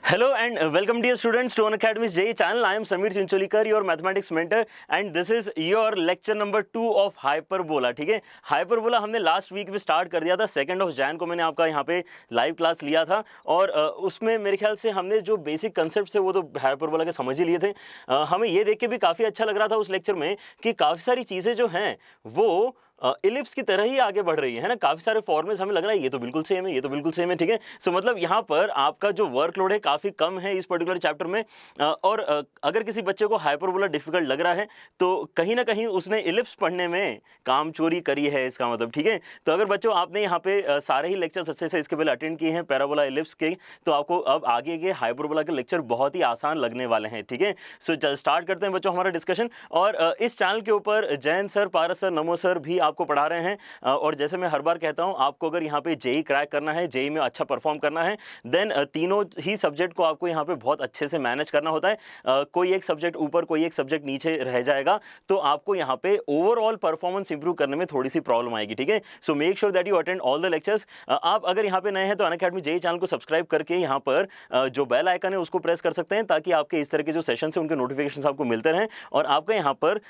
Hello and welcome dear students to Unacademy's JEE channel. I am Samir Chincholikar, your mathematics mentor, and this is your lecture number 2 of Hyperbola. ठीक है, hyperbola हमने last week में start कर दिया था। 2 जैन को मैंने आपका यहाँ पे लाइव क्लास लिया था और उसमें मेरे ख्याल से हमने जो बेसिक कंसेप्ट है वो तो हाइपरबोला के समझ ही लिए थे। हमें ये देख के भी काफ़ी अच्छा लग रहा था उस लेक्चर में कि काफ़ी सारी चीज़ें जो हैं वो इलिप्स की तरह ही आगे बढ़ रही है ना। काफी सारे फॉर्मेट्स हमें लग रहा है ये तो बिल्कुल सेम है, ये तो बिल्कुल सेम है। ठीक है, सो मतलब यहाँ पर आपका जो वर्कलोड है काफी कम है इस पर्टिकुलर चैप्टर में। और अगर किसी बच्चे को हाइपरबोला डिफिकल्ट लग रहा है तो कहीं ना कहीं उसने इलिप्स पढ़ने में काम चोरी करी है, इसका मतलब। ठीक है, तो अगर बच्चों आपने यहाँ पे सारे ही लेक्चर्स अच्छे से इसके पहले अटेंड किए हैं पैराबोला इलिप्स के, तो आपको अब आगे के हाइपरबोला के लेक्चर बहुत ही आसान लगने वाले हैं। ठीक है, सो स्टार्ट करते हैं बच्चों हमारा डिस्कशन। और इस चैनल के ऊपर जैन सर, पारस सर, नमो सर भी आपको पढ़ा रहे हैं। और जैसे मैं हर बार कहता हूं, आपको अगर यहाँ पे जेई क्रैक करना है, जेई में अच्छा परफॉर्म करना है, देन तीनों ही सब्जेक्ट को आपको यहाँ पे बहुत अच्छे से मैनेज करना होता है। कोई एक सब्जेक्ट ऊपर, कोई एक सब्जेक्ट नीचे रह जाएगा तो आपको यहाँ पे ओवरऑल परफॉर्मेंस इंप्रूव करने में थोड़ी सी प्रॉब्लम आएगी। ठीक है, so make sure that you attend all the lectures. आप अगर यहाँ पे नए हैं तो अनअकैडमी जेई चैनल को सब्सक्राइब करके यहाँ पर जो बेल आइकन है उसको प्रेस कर सकते हैं, ताकि आपके इस तरह के जो सेशन है उनके नोटिफिकेशन आपको मिलते रहें और आपका यहाँ पर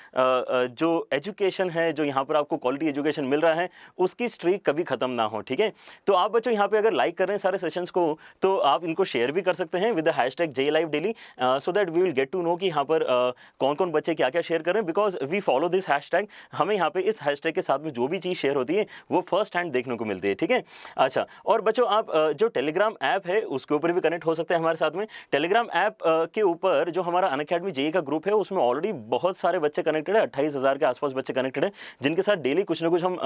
जो एजुकेशन है, जो यहाँ पर आपको क्वालिटी एजुकेशन मिल रहा है, उसकी स्ट्रीक कभी खत्म ना हो। ठीक है, तो आप बच्चों यहाँ पे अगर लाइक कर रहे हैं सारे सेशंस को तो आप इनको शेयर भी कर सकते हैं with the hashtag JLiveDaily, so that we will get to know कि यहाँ पर कौन कौन बच्चे क्या क्या शेयर कर रहे हैं, because we follow this hashtag. हमें यहाँ पे इस हैशटैग के साथ में जो भी चीज़ शेयर होती है वो फर्स्ट हैंड देखने को मिलती है। ठीक है, अच्छा, और बच्चों आप जो टेलीग्राम ऐप है उसके ऊपर भी कनेक्ट हो सकते हैं हमारे साथ में। टेलीग्राम ऐप के ऊपर जो हमारा अनअकैडमी जेई का ग्रुप है उसमें ऑलरेडी बहुत सारे बच्चे कनेक्टेड है, 28,000 के आसपास बच्चे कनेक्टेड है, जिनके साथ डेली कुछ ना कुछ हम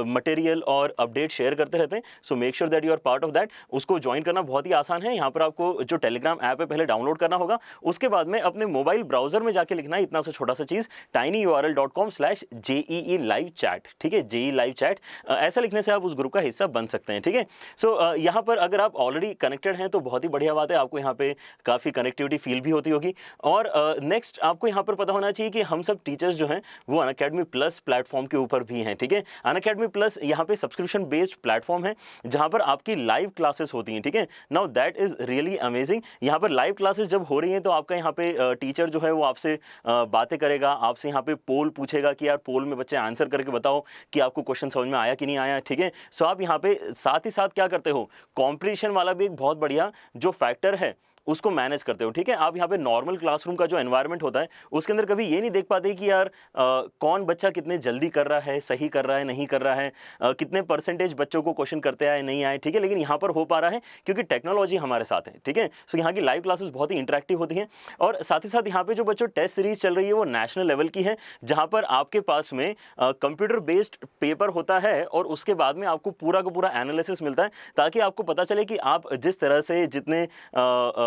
मटेरियल और अपडेट शेयर करते रहते हैं। So make sure that you are part of that. उसको ज्वाइन करना बहुत ही आसान है। यहाँ पर आपको जो टेलीग्राम ऐप है पहले डाउनलोड करना होगा, उसके बाद में अपने मोबाइल ब्राउजर में जाके लिखना है इतना सा छोटा सा चीज, tinyurl.com/JEE live chat। ठीक है, JEE live chat, ऐसा लिखने से आप उस ग्रुप का हिस्सा बन सकते हैं। ठीक है, सो यहाँ पर अगर आप ऑलरेडी कनेक्टेड हैं तो बहुत ही बढ़िया बात है, आपको यहाँ पे काफी कनेक्टिविटी फील भी होती होगी। और नेक्स्ट आपको यहाँ पर पता होना चाहिए कि हम सब टीचर्स जो हैं वो अनअकैडमी प्लस प्लेटफॉर्म के ऊपर भी हैं। ठीक है, अनअकैडमी प्लस यहाँ पे सब्सक्रिप्शन बेस्ड प्लेटफॉर्म है जहाँ पर आपकी लाइव क्लासेस होती हैं। ठीक है, now that is really amazing. यहाँ पर लाइव क्लासेस जब हो रही हैं तो आपका यहाँ पे टीचर जो है वो आपसे बातें करेगा, आपसे यहाँ पे पोल पूछेगा कि यार पोल में बच्चे आंसर करके बताओ कि आपको क्वेश्चन समझ में आया कि नहीं आया। ठीक है, सो आप यहाँ पे साथ ही साथ क्या करते हो, कॉम्पिटिशन वाला भी एक बहुत बढ़िया जो फैक्टर है उसको मैनेज करते हो। ठीक है, आप यहाँ पे नॉर्मल क्लासरूम का जो एनवायरनमेंट होता है उसके अंदर कभी ये नहीं देख पाते कि यार कौन बच्चा कितने जल्दी कर रहा है, सही कर रहा है, नहीं कर रहा है, कितने परसेंटेज बच्चों को क्वेश्चन करते आए नहीं आए। ठीक है, लेकिन यहाँ पर हो पा रहा है क्योंकि टेक्नोलॉजी हमारे साथ है। ठीक है, सो यहाँ की लाइव क्लासेस बहुत ही इंटरेक्टिव होती हैं। और साथ ही साथ यहाँ पे जो बच्चों टेस्ट सीरीज चल रही है वो नेशनल लेवल की है, जहाँ पर आपके पास में कंप्यूटर बेस्ड पेपर होता है और उसके बाद में आपको पूरा का पूरा एनालिसिस मिलता है, ताकि आपको पता चले कि आप जिस तरह से जितने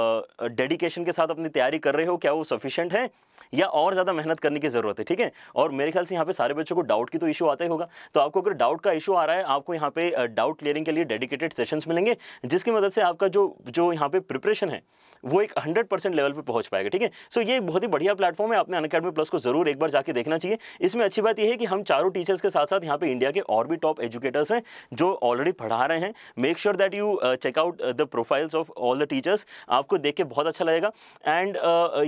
डेडिकेशन के साथ अपनी तैयारी कर रहे हो क्या वो सफिशिएंट है या और ज़्यादा मेहनत करने की ज़रूरत है। ठीक है, और मेरे ख्याल से यहाँ पे सारे बच्चों को डाउट की तो इशू आता ही होगा, तो आपको अगर डाउट का इशू आ रहा है, आपको यहाँ पे डाउट क्लियरिंग के लिए डेडिकेटेड सेशंस मिलेंगे, जिसकी मदद से आपका जो यहाँ पे प्रिपरेशन है वो एक 100% लेवल पे पहुंच पाएगा। ठीक है, सो ये बहुत ही बढ़िया प्लेटफॉर्म है, आपने अनअकैडमी प्लस को जरूर एक बार जाके देखना चाहिए। इसमें अच्छी बात यह है कि हम चारों टीचर्स के साथ साथ यहाँ पे इंडिया के और भी टॉप एजुकेटर्स हैं जो ऑलरेडी पढ़ा रहे हैं। Make sure that you check out the profiles of all the teachers, आपको देख के बहुत अच्छा लगेगा। And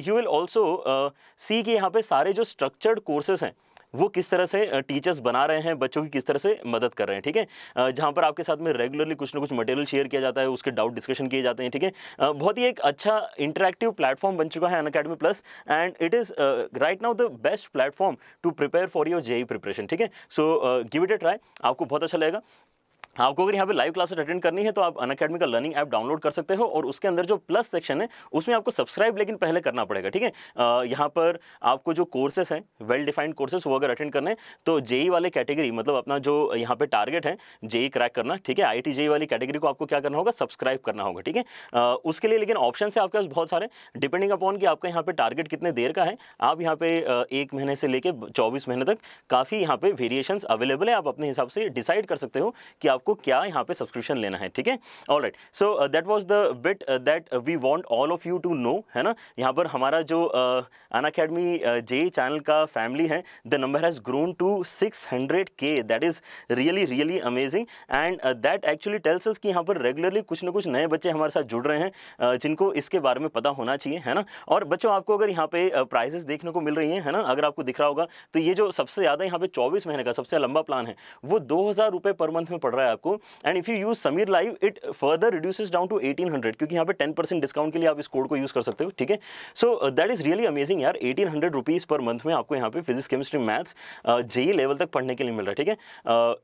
you will also see कि यहाँ पे सारे जो स्ट्रक्चर्ड कोर्सेज हैं वो किस तरह से टीचर्स बना रहे हैं, बच्चों की किस तरह से मदद कर रहे हैं। ठीक है, जहाँ पर आपके साथ में रेगुलरली कुछ ना कुछ मटेरियल शेयर किया जाता है, उसके डाउट डिस्कशन किए जाते हैं। ठीक है, बहुत ही एक अच्छा इंटरेक्टिव प्लेटफॉर्म बन चुका है Unacademy plus, and it is right now the best platform to prepare for your JEE preparation. ठीक है, so give it a try, आपको बहुत अच्छा लगेगा। आपको अगर यहाँ पे लाइव क्लासेस अटेंड करनी है तो आप अनअकैडमी का लर्निंग ऐप डाउनलोड कर सकते हो और उसके अंदर जो प्लस सेक्शन है उसमें आपको सब्सक्राइब लेकिन पहले करना पड़ेगा। ठीक है, यहाँ पर आपको जो कोर्सेस हैं वेल डिफाइंड कोर्सेस वो अगर अटेंड करने हैं तो जेई वाले कैटेगरी, मतलब अपना जो यहाँ पे टारगेट है जेई क्रैक करना, ठीक है, आईटी जेई वाली कैटेगरी को आपको क्या करना होगा, सब्सक्राइब करना होगा। ठीक है, उसके लिए लेकिन ऑप्शन है आपके पास बहुत सारे, डिपेंडिंग अपॉन कि आपका यहाँ पे टारगेट कितने देर का है। आप यहाँ पे 1 महीने से लेके 24 महीने तक काफ़ी यहाँ पे वेरिएशंस अवेलेबल है, आप अपने हिसाब से डिसाइड कर सकते हो कि आपको आपको क्या यहाँ पे सब्सक्रिप्शन लेना है, ठीक है। Alright, so that was the bit that we want all of you to know, है ना। यहाँ पर हमारा जो अनअकैडमी जेई चैनल का फैमिली है, the number has grown to 600K, that is really really amazing and that actually tells us कि यहाँ पर रेगुलरली कुछ ना कुछ नए बच्चे हमारे साथ जुड़ रहे हैं जिनको इसके बारे में पता होना चाहिए, है ना। और बच्चों आपको अगर यहाँ पे प्राइजेस देखने को मिल रही हैं, है ना, अगर आपको दिख रहा होगा तो ये जो सबसे ज़्यादा यहाँ पे 24 महीने का सबसे लंबा प्लान है वो 2000 रुपये पर मंथ में पड़ रहा है आपको। And if you use Sameer live it further reduces down to 1800, क्योंकि यहाँ पे 10% डिस्काउंट के लिए आप इस कोड को यूज कर सकते हो, ठीक है। So that is really amazing यार, 1800 रुपीज़ पर मंथ में आपको यहाँ पे physics chemistry maths JEE level तक पढ़ने के लिए मिल रहा है, ठीक है।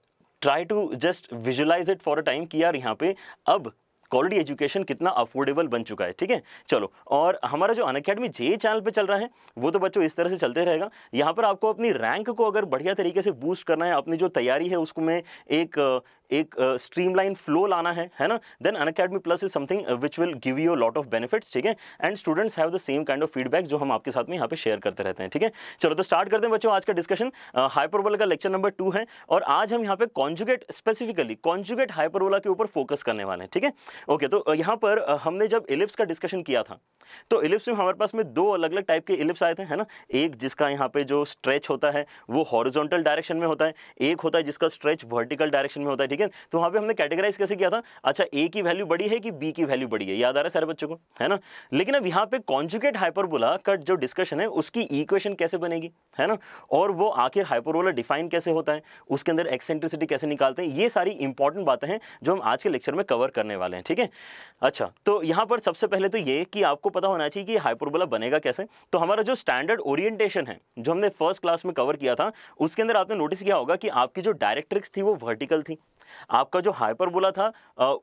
Try to just visualize it for a time कि यार यहाँ पे अब क्वालिटी एजुकेशन कितना अफोर्डेबल बन चुका है, ठीक है। चलो, और हमारा जो अनअकैडमी जेई चैनल पे चल रहा है वो तो बच्चों इस तरह से चलते रहेगा। यहाँ पर आपको अपनी रैंक को अगर बढ़िया तरीके से बूस्ट करना है, अपनी जो तैयारी है उसको में एक स्ट्रीमलाइन फ्लो लाना है ना, then Unacademy plus is something which will give you lot of benefits, ठीक है। And students have the same kind of feedback जो हम आपके साथ में यहाँ पे शेयर करते रहते हैं, ठीक है। चलो तो स्टार्ट करते हैं बच्चों आज का डिस्कशन। हाइपरबोला का लेक्चर नंबर 2 है और आज हम यहाँ पे कॉन्जुगेट, स्पेसिफिकली कॉन्जुगेट हाइपरबोला के ऊपर फोकस करने वाले हैं, ठीक है। ओके, तो यहाँ पर हमने जब इलिप्स का डिस्कशन किया था तो इलिप्स में हमारे पास में 2 अलग अलग टाइप के इलिप्स आए थे, है ना। एक जिसका यहाँ पे जो स्ट्रेच होता है वो हॉरिजॉन्टल डायरेक्शन में होता है, एक होता है जिसका स्ट्रेच वर्टिकल डायरेक्शन में होता है, ठीक है। तो वहाँ पे हमने कैटेगराइज कैसे किया था, अच्छा ए की वैल्यू बड़ी है कि बी की वैल्यू बड़ी है, याद आ रहा है सारे बच्चों को, है ना। लेकिन अब यहाँ पे कॉन्जुगेट हाइपरबोला का जो डिस्कशन है उसकी इक्वेशन कैसे बनेगी, है ना, और वो आखिर हाइपरबोला डिफाइन कैसे होता है, उसके अंदर एक्सेंट्रिसिटी कैसे निकालते हैं, ये सारी इंपॉर्टेंट बातें हैं जो हम आज के लेक्चर में कवर करने वाले हैं, ठीक है। अच्छा, तो यहाँ पर सबसे पहले तो ये कि आपको पता होना चाहिए कि हाइपरबोला बनेगा कैसे। तो हमारा जो स्टैंडर्ड ओरिएंटेशन है जो हमने फर्स्ट क्लास में कवर किया था उसके अंदर आपने नोटिस किया होगा कि आपकी जो डायरेक्ट्रिक्स थी वो वर्टिकल थी, आपका जो हाइपरबोला था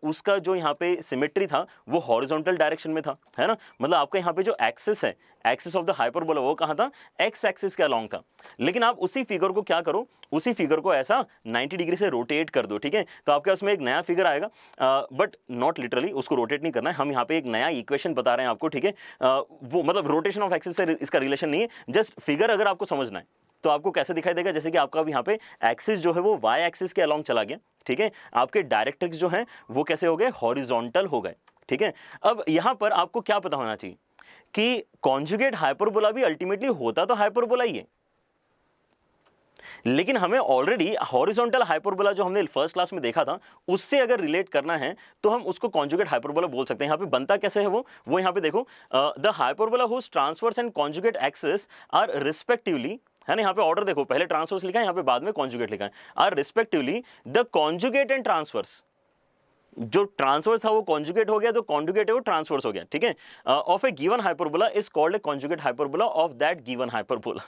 उसका जो यहाँ पे सिमेट्री था वो हॉरिजॉन्टल डायरेक्शन में था, है ना। मतलब आपका यहाँ पे जो एक्सिस है, एक्सिस ऑफ द हाइपरबोला वो कहाँ था, एक्स एक्सिस के अलॉन्ग था। लेकिन आप उसी फिगर को क्या करो, उसी फिगर को ऐसा 90 डिग्री से रोटेट कर दो, ठीक है। तो आपके पास में एक नया फिगर आएगा, बट नॉट लिटरली उसको रोटेट नहीं करना है, हम यहाँ पे एक नया इक्वेशन बता रहे हैं आपको, ठीक है। वो मतलब रोटेशन ऑफ एक्सिस से इसका रिलेशन नहीं है, जस्ट फिगर अगर आपको समझना है तो आपको कैसे दिखाई देगा, जैसे कि आपका यहाँ पे एक्सिस जो है वो वाई एक्सिस के अलॉन्ग चला गया, ठीक है। आपके डायरेक्ट्रिक्स जो है वो कैसे हो गए, हॉरिजॉन्टल हो गए, ठीक है। अब यहाँ पर आपको क्या पता होना चाहिए कि कॉन्जुगेट हाइपरबोला भी अल्टीमेटली होता तो हाइपरबोला ही है, लेकिन हमें ऑलरेडी हॉरिजॉन्टल हाइपरबोला जो हमने फर्स्ट क्लास में देखा था उससे अगर रिलेट करना है तो हम उसको कॉन्जुगेट हाइपरबोला बोल सकते हैं। यहाँ पे बनता कैसे है वो यहाँ पे देखो, the hyperbola whose transverse and conjugate axis are respectively, है ना। यहाँ पे ऑर्डर देखो, पहले ट्रांसवर्स लिखा है, यहाँ पे बाद में कॉन्जुगेट लिखा है, are respectively the conjugate and transverse. जो ट्रांसवर्स था वो कॉन्जुगेट हो गया, तो कॉन्जुगेट है वो ट्रांसवर्स हो गया, ठीक है। Of A given hyperbola is called a conjugate hyperbola of that given hyperbola,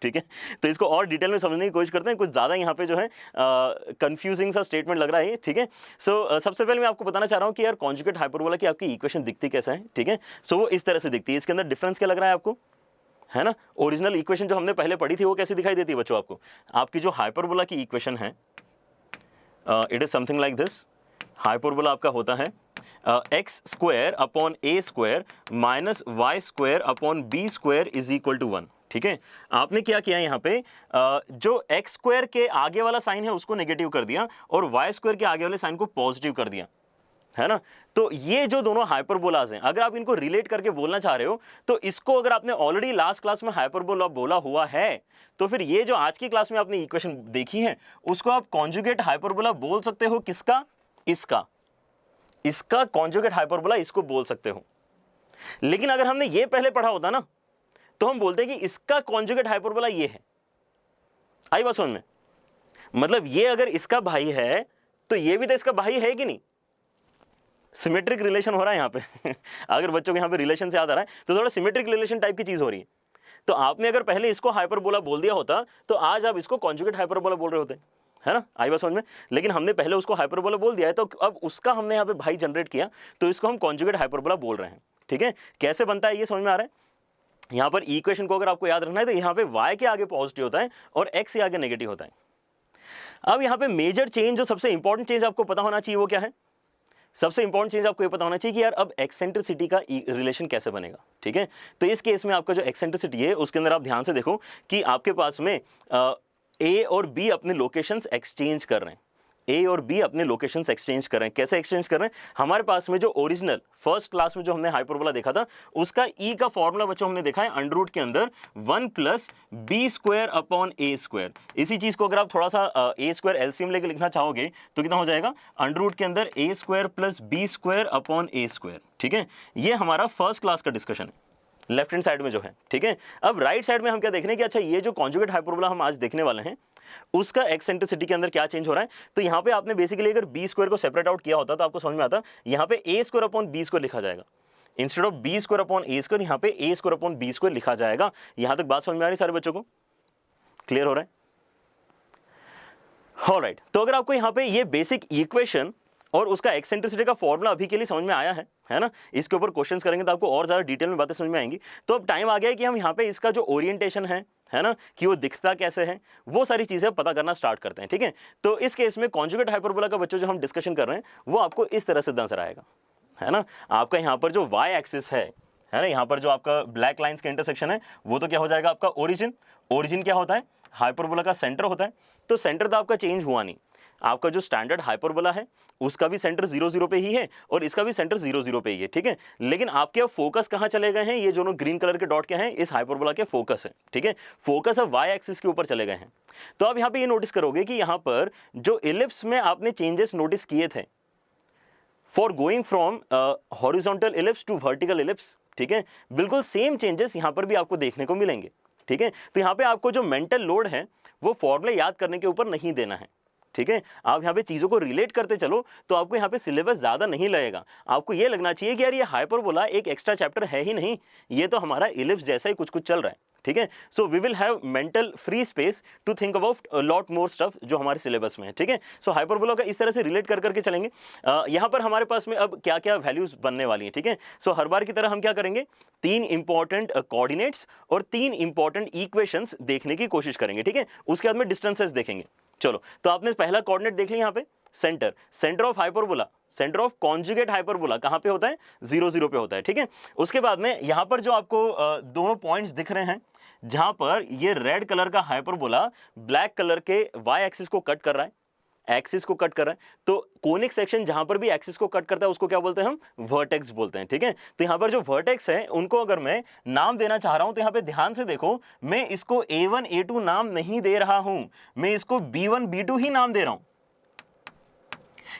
ठीक है। तो इसको और डिटेल में समझने की कोशिश करते हैं, कुछ ज़्यादा यहाँ पे जो है कंफ्यूजिंग सा स्टेटमेंट लग रहा है, ठीक है। सो सबसे पहले मैं आपको बताना चाह रहा हूँ कि यार कॉन्जुगेट हाइपरबोला की आपकी इक्वेशन दिखती कैसा है, ठीक है। सो वो इस तरह से दिखती है, इसके अंदर डिफरेंस क्या लग रहा है आपको, है ना। ओरिजिनल इक्वेशन जो हमने पहले पढ़ी थी वो कैसी दिखाई देती है बच्चों आपको, आपकी जो हाइपरबोला की इक्वेशन है it is something like this. Hyperbola आपका होता है x square upon A square minus y square upon b square is equal to 1, ठीक है। आपने क्या किया यहाँ पे, जो एक्स स्क्वायर के आगे वाला साइन है उसको नेगेटिव कर दिया और वाई स्क्वायर के आगे वाले साइन को पॉजिटिव कर दिया, है ना। तो ये जो दोनों हाइपरबोलाज हैं अगर आप इनको रिलेट करके बोलना चाह रहे हो तो इसको अगर आपने ऑलरेडी लास्ट क्लास में हाइपरबोला बोला हुआ है तो फिर ये जो आज की क्लास में आपने इक्वेशन देखी है उसको आप कॉन्जुगेट हाइपरबोला बोल सकते हो, किसका, इसका कॉन्जुगेट हाइपरबोला इसको बोल सकते हो। लेकिन अगर हमने ये पहले पढ़ा होता ना तो हम बोलते हैं कि इसका कॉन्जुगेट हाइपरबोला ये है। आई बात समझ में, मतलब ये अगर इसका भाई है तो ये भी तो इसका भाई है कि नहीं, सिमेट्रिक रिलेशन हो रहा है यहाँ पे अगर बच्चों को यहाँ पे रिलेशन से याद आ रहा है तो थोड़ा सिमेट्रिक रिलेशन टाइप की चीज हो रही है। तो आपने अगर पहले इसको हाइपरबोला बोल दिया होता तो आज आप इसको कॉन्जुगेट हाइपरबोला बोल रहे होते, है ना। आई बात समझ में, लेकिन हमने पहले उसको हाइपरबोला बोल दिया है तो अब उसका हमने यहाँ पे भाई जनरेट किया तो इसको हम कॉन्जुगेट हाइपरबोला बोल रहे हैं, ठीक है। कैसे बनता है ये समझ में आ रहा है। यहाँ पर इक्वेशन को अगर आपको याद रखना है तो यहाँ पे y के आगे पॉजिटिव होता है और x के आगे नेगेटिव होता है। अब यहाँ पे मेजर चेंज, जो सबसे इंपॉर्टेंट चेंज आपको पता होना चाहिए वो क्या है, सबसे इंपॉर्टेंट चीज आपको ये पता होना चाहिए कि यार अब एक्सेंट्रिसिटी का रिलेशन कैसे बनेगा, ठीक है। तो इस केस में आपका जो एक्सेंट्रिसिटी है उसके अंदर आप ध्यान से देखो कि आपके पास में ए और बी अपने लोकेशंस एक्सचेंज कर रहे हैं। ए और बी अपने लोकेशंस एक्सचेंज कर रहे हैं। कैसे एक्सचेंज कर रहे हैं? हमारे पास में जो ओरिजिनल फर्स्ट क्लास में जो हमने हाइपरबोला देखा था, उसका ई का फॉर्मूला बच्चों हमने देखा है अंडर रूट के अंदर 1 प्लस बी स्क्वायर अपॉन ए स्क्वायर। इसी चीज को अगर आप थोड़ा सा ए स्क्वायर एलसीएम लेके लिखना चाहोगे तो कितना हो जाएगा? अंडर रूट के अंदर A square plus B square upon A square. ठीक है, ये हमारा फर्स्ट क्लास का डिस्कशन है लेफ्ट हैंड साइड में जो है। ठीक है, अब राइट साइड में हम क्या देख रहे हैं कि अच्छा ये जो कॉन्जुगेट हाइपरबोला हम आज देखने वाले हैं उसका एक्सेंट्रिसिटी के अंदर क्या चेंज हो रहा है। तो यहाँ पे आपने बेसिकली अगर बी स्क्वायर को सेपरेट आउट किया होता तो आपको समझ में आता, यहाँ पे a square upon b square लिखा जाएगा instead of b square upon A square, यहाँ पे a square upon b square लिखा जाएगा। यहां तक बात समझ में आ रही सारे बच्चों को? क्लियर हो रहा है? ऑलराइट, तो अगर आपको यहाँ पे ये बेसिक इक्वेशन और उसका एक्सेंट्रिसिटी का फॉर्मूला अभी के लिए समझ में आया है ना, इसके ऊपर क्वेश्चंस करेंगे तो आपको और ज्यादा डिटेल में बातें समझ में आएंगी। तो अब टाइम आ गया है कि हम यहाँ पे इसका जो ओरिएंटेशन है ना, कि वो दिखता कैसे है, वो सारी चीजें पता करना स्टार्ट करते हैं। ठीक है, तो इस केस में कॉन्जुगेट हाइपरबोला का बच्चों जो हम डिस्कशन कर रहे हैं वो आपको इस तरह से नजर आएगा, है ना। आपका यहाँ पर जो वाई एक्सिस है ना, यहाँ पर जो आपका ब्लैक लाइंस का इंटरसेक्शन है वो तो क्या हो जाएगा आपका ओरिजिन। ओरिजिन क्या होता है? हाइपरबोला का सेंटर होता है। तो सेंटर तो आपका चेंज हुआ नहीं, आपका जो स्टैंडर्ड हाइपरबोला है उसका भी सेंटर 0 0 पे ही है और इसका भी सेंटर 0 0 पे ही है। ठीक है, लेकिन आपके अब फोकस कहां चले गए हैं? ये जो ग्रीन कलर के डॉट के हैं इस हाइपरबोला के फोकस है। ठीक है, फोकस अब वाई एक्सिस के ऊपर चले गए हैं। तो आप यहां पे ये नोटिस करोगे कि यहां पर जो इलिप्स में आपने चेंजेस नोटिस किए थे for going from horizontal ellipse to vertical ellipse, ठीक है, बिल्कुल सेम चेंजेस यहां पर भी आपको देखने को मिलेंगे। ठीक है, तो यहां पे आपको जो मेंटल लोड है वो फॉर्मूले याद करने के ऊपर नहीं देना है। ठीक है, आप यहाँ पे चीजों को रिलेट करते चलो तो आपको यहाँ पे सिलेबस ज्यादा नहीं लगेगा। आपको ये लगना चाहिए कि यार ये हाइपरबोला एक एक्स्ट्रा चैप्टर है ही नहीं, ये तो हमारा इलिप्स जैसा ही कुछ कुछ चल रहा है। ठीक है, so we will have mental free space to think about lot more stuff जो हमारे सिलेबस में है। ठीक है, सो हाइपरबोला का इस तरह से रिलेट कर करके चलेंगे। यहाँ पर हमारे पास में अब क्या क्या वैल्यूज बनने वाली हैं। ठीक है, सो हर बार की तरह हम क्या करेंगे, 3 इंपॉर्टेंट कोऑर्डिनेट्स और 3 इंपॉर्टेंट इक्वेशंस देखने की कोशिश करेंगे। ठीक है, उसके बाद में डिस्टेंसेस देखेंगे। चलो, तो आपने पहला कोऑर्डिनेट देख लिया, यहाँ पे centre, centre of hyperbola, centre of conjugate hyperbola कहां पे होता है? 0 0 पे होता है। ठीक है, उसके बाद में यहां पर जो आपको दोनों पॉइंट्स दिख रहे हैं जहां पर ये रेड कलर का हाइपरबोला ब्लैक कलर के वाई एक्सिस को कट कर रहा है, एक्सिस को कट कर रहा है, तो कोनिक सेक्शन जहां पर भी एक्सिस को कट करता है उसको क्या बोलते हैं? हम वर्टेक्स बोलते हैं। ठीक है, तो यहां पर जो वर्टेक्स है उनको अगर मैं नाम देना चाह रहा हूं तो यहां पे ध्यान से देखो, मैं इसको A1 A2 नाम नहीं दे रहा हूं, मैं इसको B1 B2 ही नाम दे रहा हूं,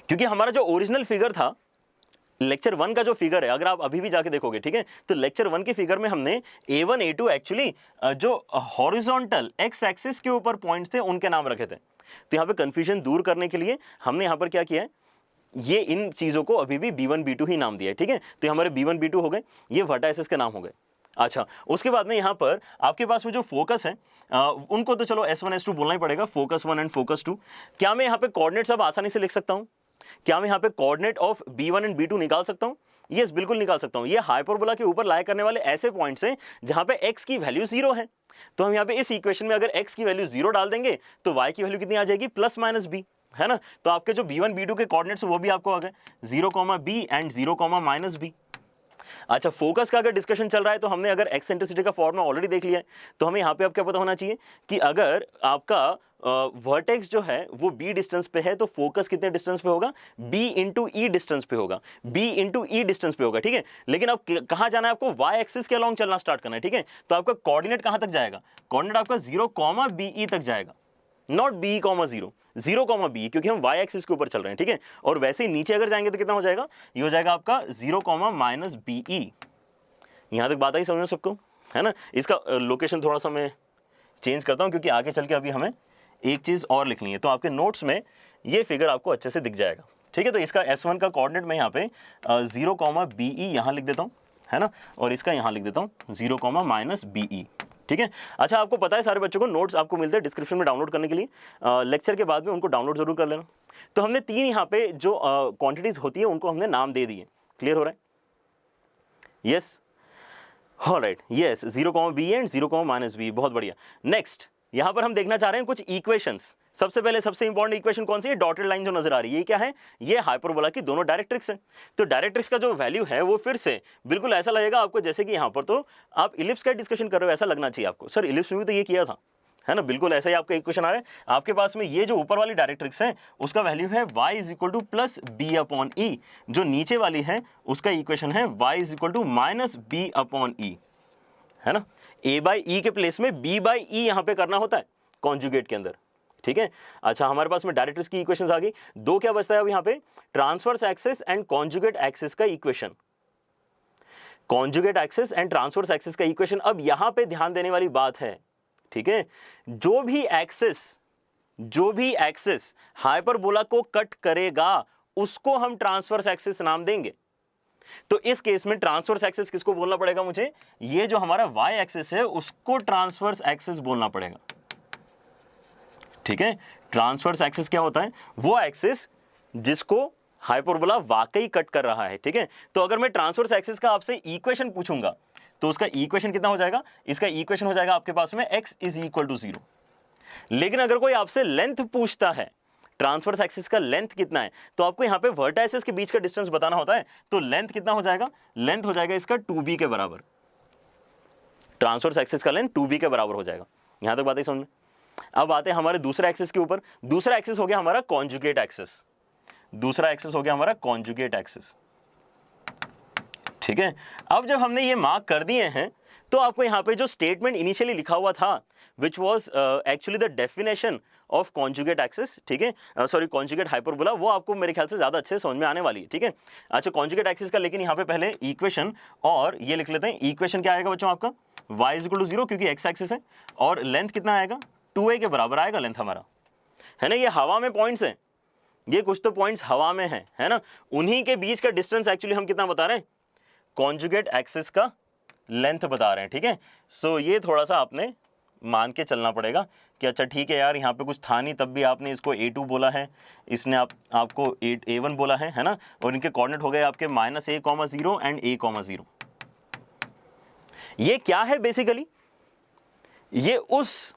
क्योंकि हमारा जो ओरिजिनल फिगर था लेक्चर 1 का जो फिगर है, अगर आप अभी भी जाके देखोगे, ठीक है, तो लेक्चर 1 के फिगर में हमने A1 A2 एक्चुअली जो हॉरिजॉन्टल एक्स एक्सिस के ऊपर पॉइंट्स थे उनके नाम रखे थे। तो यहाँ पे कंफ्यूजन दूर करने के लिए हमने यहाँ पर क्या किया है, ये इन चीजों को अभी भी B1 B2 ही नाम दिया है। ठीक है, तो हमारे B1 B2 हो गए, ये वर्टाइसेस के नाम हो गए। अच्छा, उसके बाद में यहाँ पर आपके पास में जो फोकस है उनको तो चलो S1 S2 बोलना ही पड़ेगा, फोकस 1 एंड फोकस 2। क्या मैं यहाँ पे कोऑर्डिनेट्स अब आसानी से लिख सकता हूँ? क्या मैं यहाँ पे coordinate of B1 and B2 निकाल सकता हूँ? यस, बिल्कुल निकाल सकता हूँ। ये हाइपरबोला के ऊपर लाया करने वाले ऐसे पॉइंट्स हैं जहां पे x की वैल्यू 0 है। तो हम यहाँ पे इस इक्वेशन में अगर x की वैल्यू 0 डाल देंगे तो y की वैल्यू कितनी आ जाएगी? प्लस माइनस b, है ना। तो आपके जो B1 B2 के कोऑर्डिनेट्स वो भी आपको आ गए 0, b एंड 0, माइनस b। अच्छा, फोकस का अगर डिस्कशन चल रहा है तो हमने अगर एक्सेंट्रिसिटी का फॉर्मूला ऑलरेडी देख लिया है, तो हमें यहाँ पे अब क्या पता होना चाहिए कि अगर आपका वर्टेक्स जो है वो b डिस्टेंस पे है तो फोकस कितने डिस्टेंस पे होगा? b इंटू ई डिस्टेंस पे होगा, b इंटू ई डिस्टेंस पे होगा। ठीक है, लेकिन अब कहाँ जाना है आपको? y एक्सिस के अलॉन्ग चलना स्टार्ट करना है। ठीक है, तो आपका कोऑर्डिनेट कहाँ तक जाएगा? कोऑर्डिनेट आपका 0, be तक जाएगा, नॉट b, 0, 0, b, क्योंकि हम y एक्सिस के ऊपर चल रहे हैं। ठीक है, और वैसे ही नीचे अगर जाएंगे तो कितना हो जाएगा? ये हो जाएगा आपका 0, माइनस be। यहां तक बात आई समझ में सबको, है ना। इसका लोकेशन थोड़ा सा मैं चेंज करता हूं क्योंकि आगे चल के अभी हमें एक चीज और लिखनी है, तो आपके नोट्स में ये फिगर आपको अच्छे से दिख जाएगा। ठीक है, तो इसका S1 का कोऑर्डिनेट मैं यहाँ पे 0, be यहाँ लिख देता हूँ, है ना, और इसका यहाँ लिख देता हूँ 0, माइनस be। ठीक है, अच्छा, आपको पता है सारे बच्चों को नोट्स आपको मिलते हैं डिस्क्रिप्शन में डाउनलोड करने के लिए, लेक्चर के बाद में उनको डाउनलोड जरूर कर लेना। तो हमने 3 यहाँ पे जो क्वांटिटीज होती है उनको हमने नाम दे दिए। क्लियर हो रहा है? Yes, alright, yes, 0, b and 0, minus b। बहुत बढ़िया। नेक्स्ट यहां पर हम देखना चाह रहे हैं कुछ इक्वेशंस। सबसे पहले सबसे इंपॉर्टेंट इक्वेशन कौन सी है? डॉटेड लाइन जो नजर आ रही है, ये क्या है? ये हाइपरबोला की दोनों डायरेक्ट्रिक्स है। तो डायरेक्ट्रिक्स का जो वैल्यू है वो फिर से बिल्कुल ऐसा लगेगा आपको जैसे कि यहां पर तो आप इलिप्स का डिस्कशन कर रहे हो, ऐसा लगना चाहिए आपको। सर इलिप्स में भी तो ये किया था, है ना, बिल्कुल ऐसा ही आपका इक्वेशन आ रहा है। आपके पास में ये जो ऊपर वाली डायरेक्ट्रिक्स है उसका वैल्यू है y is equal to plus b upon e, जो नीचे वाली है उसका इक्वेशन है y is equal to minus b upon e, है ना। a बाई ई के प्लेस में b बाई ई यहां पे करना होता है कॉन्जुगेट के अंदर, ठीक है। अच्छा, हमारे पास में डायरेक्ट्रिक्स की इक्वेशंस आ गई। दो क्या बचता है अब यहाँ पे, transverse axis and conjugate axis का equation, conjugate axis and transverse axis का इक्वेशन। अब यहां पे ध्यान देने वाली बात है, ठीक है, जो भी एक्सिस हाइपरबोला को कट करेगा उसको हम ट्रांसवर्स एक्सिस नाम देंगे। तो इस केस में ट्रांसवर्स एक्सिस किसको बोलना पड़ेगा मुझे, ये जो हमारा वाई एक्सिस है उसको ट्रांसवर्स एक्सिस बोलना पड़ेगा, ठीक है। ट्रांसवर्स एक्सिस क्या होता है, वो एक्सिस जिसको हाइपरबोला वाकई कट कर रहा है, ठीक है। तो अगर मैं ट्रांसवर्स एक्सिस का आपसे इक्वेशन पूछूंगा तो उसका इक्वेशन कितना हो जाएगा, इसका इक्वेशन हो जाएगा आपके पास में x इज इक्वल टू 0। लेकिन अगर कोई आपसे लेंथ पूछता है, ट्रांसवर्स एक्सिस का लेंथ कितना है, तो आपको यहां पे वर्टाइसेस के बीच का डिस्टेंस बताना होता है। तो लेंथ कितना हो जाएगा, लेंथ हो जाएगा इसका 2b के बराबर, ट्रांसवर्स एक्सिस का लेंथ 2b के बराबर हो जाएगा। यहां तक बातें समझ में। अब आते हैं हमारे दूसरे एक्सिस के ऊपर। दूसरा एक्सिस हो गया हमारा कॉन्जुगेट एक्सिस, दूसरा एक्सिस हो गया हमारा कॉन्जुगेट एक्सिस, ठीक है। अब जब हमने ये मार्क कर दिए हैं तो आपको यहाँ पे जो स्टेटमेंट इनिशियली लिखा हुआ था which was actually the definition of conjugate axis, ठीक है, सॉरी कॉन्जुगेट हाइपरबोला, वो आपको मेरे ख्याल से ज्यादा अच्छे से समझ में आने वाली है, ठीक है। अच्छा, कॉन्जुगेट एक्सिस का लेकिन यहाँ पे पहले इक्वेशन और ये लिख लेते हैं। इक्वेशन क्या आएगा बच्चों आपका, y इज इक्वल टू 0 क्योंकि x एक्सिस है, और लेंथ कितना आएगा 2a के बराबर आएगा लेंथ हमारा, है ना। ये हवा में पॉइंट्स हैं, ये कुछ तो पॉइंट्स हवा में है ना, उन्हीं के बीच का डिस्टेंस एक्चुअली हम कितना बता रहे हैं, कॉन्जुगेट एक्सिस का लेंथ बता रहे हैं, ठीक है। सो ये थोड़ा सा आपने मान के चलना पड़ेगा कि अच्छा ठीक है यार, यहाँ पे कुछ था नहीं तब भी आपने इसको a2 बोला है, इसने आपको a1 बोला है ना, और इनके कोऑर्डिनेट हो गए आपके -a,0 एंड a,0। ये क्या है बेसिकली, ये उस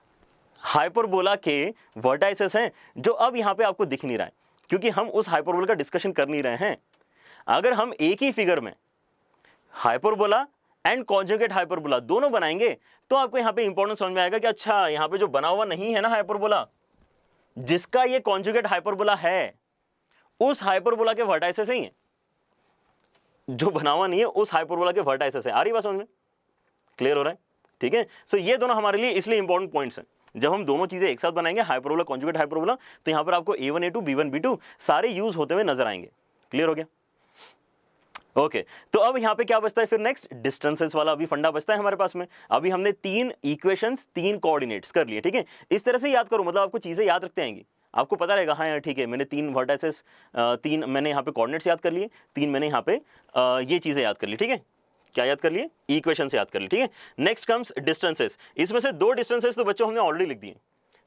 हाइपरबोला के वर्टाइसेस हैं जो अब यहाँ पे आपको दिख नहीं रहा है, क्योंकि हम उस हाइपरबोला का डिस्कशन कर नहीं रहे हैं। अगर हम एक ही फिगर में हाइपरबोला एंड कॉन्जुगेट हाइपरबोला दोनों बनाएंगे तो आपको यहाँ पे इंपॉर्टेंट समझ में आएगा कि अच्छा यहाँ पे जो बना हुआ नहीं है ना हाइपरबोला, जिसका ये कॉन्जुगेट हाइपरबोला है, उस हाइपरबोला के वर्टाइसेस ही हैं, जो बना हुआ नहीं है उस हाइपरबोला के वर्टाइसेस है। आ रही बात समझ में, क्लियर हो रहा है, ठीक है। सो ये दोनों हमारे लिए इसलिए इंपॉर्टेंट पॉइंट्स हैं। जब हम दोनों चीजें एक साथ बनाएंगे, हाइपरबोला कॉन्जुगेट हाइपरबोला, तो यहाँ पर आपको a1 a2 b1 b2 सारे यूज होते हुए नजर आएंगे। क्लियर हो गया, ओके। तो अब यहाँ पे क्या बचता है फिर नेक्स्ट, डिस्टेंसेस वाला अभी फंडा बचता है हमारे पास में। अभी हमने 3 इक्वेशंस 3 कोऑर्डिनेट्स कर लिए, ठीक है। इस तरह से याद करो, मतलब आपको चीजें याद रखते आएंगी, आपको पता रहेगा हाँ यार ठीक है, मैंने 3 वर्टाइसेस 3 मैंने यहाँ पे कोऑर्डिनेट्स याद कर लिए, 3 मैंने यहाँ पे ये चीजें याद कर ली, ठीक है। क्या याद कर लिए, इक्वेशन से याद कर ली, ठीक है। Next comes distances. इसमें से 2 डिस्टेंसेस तो बच्चों हमने ऑलरेडी लिख दिए,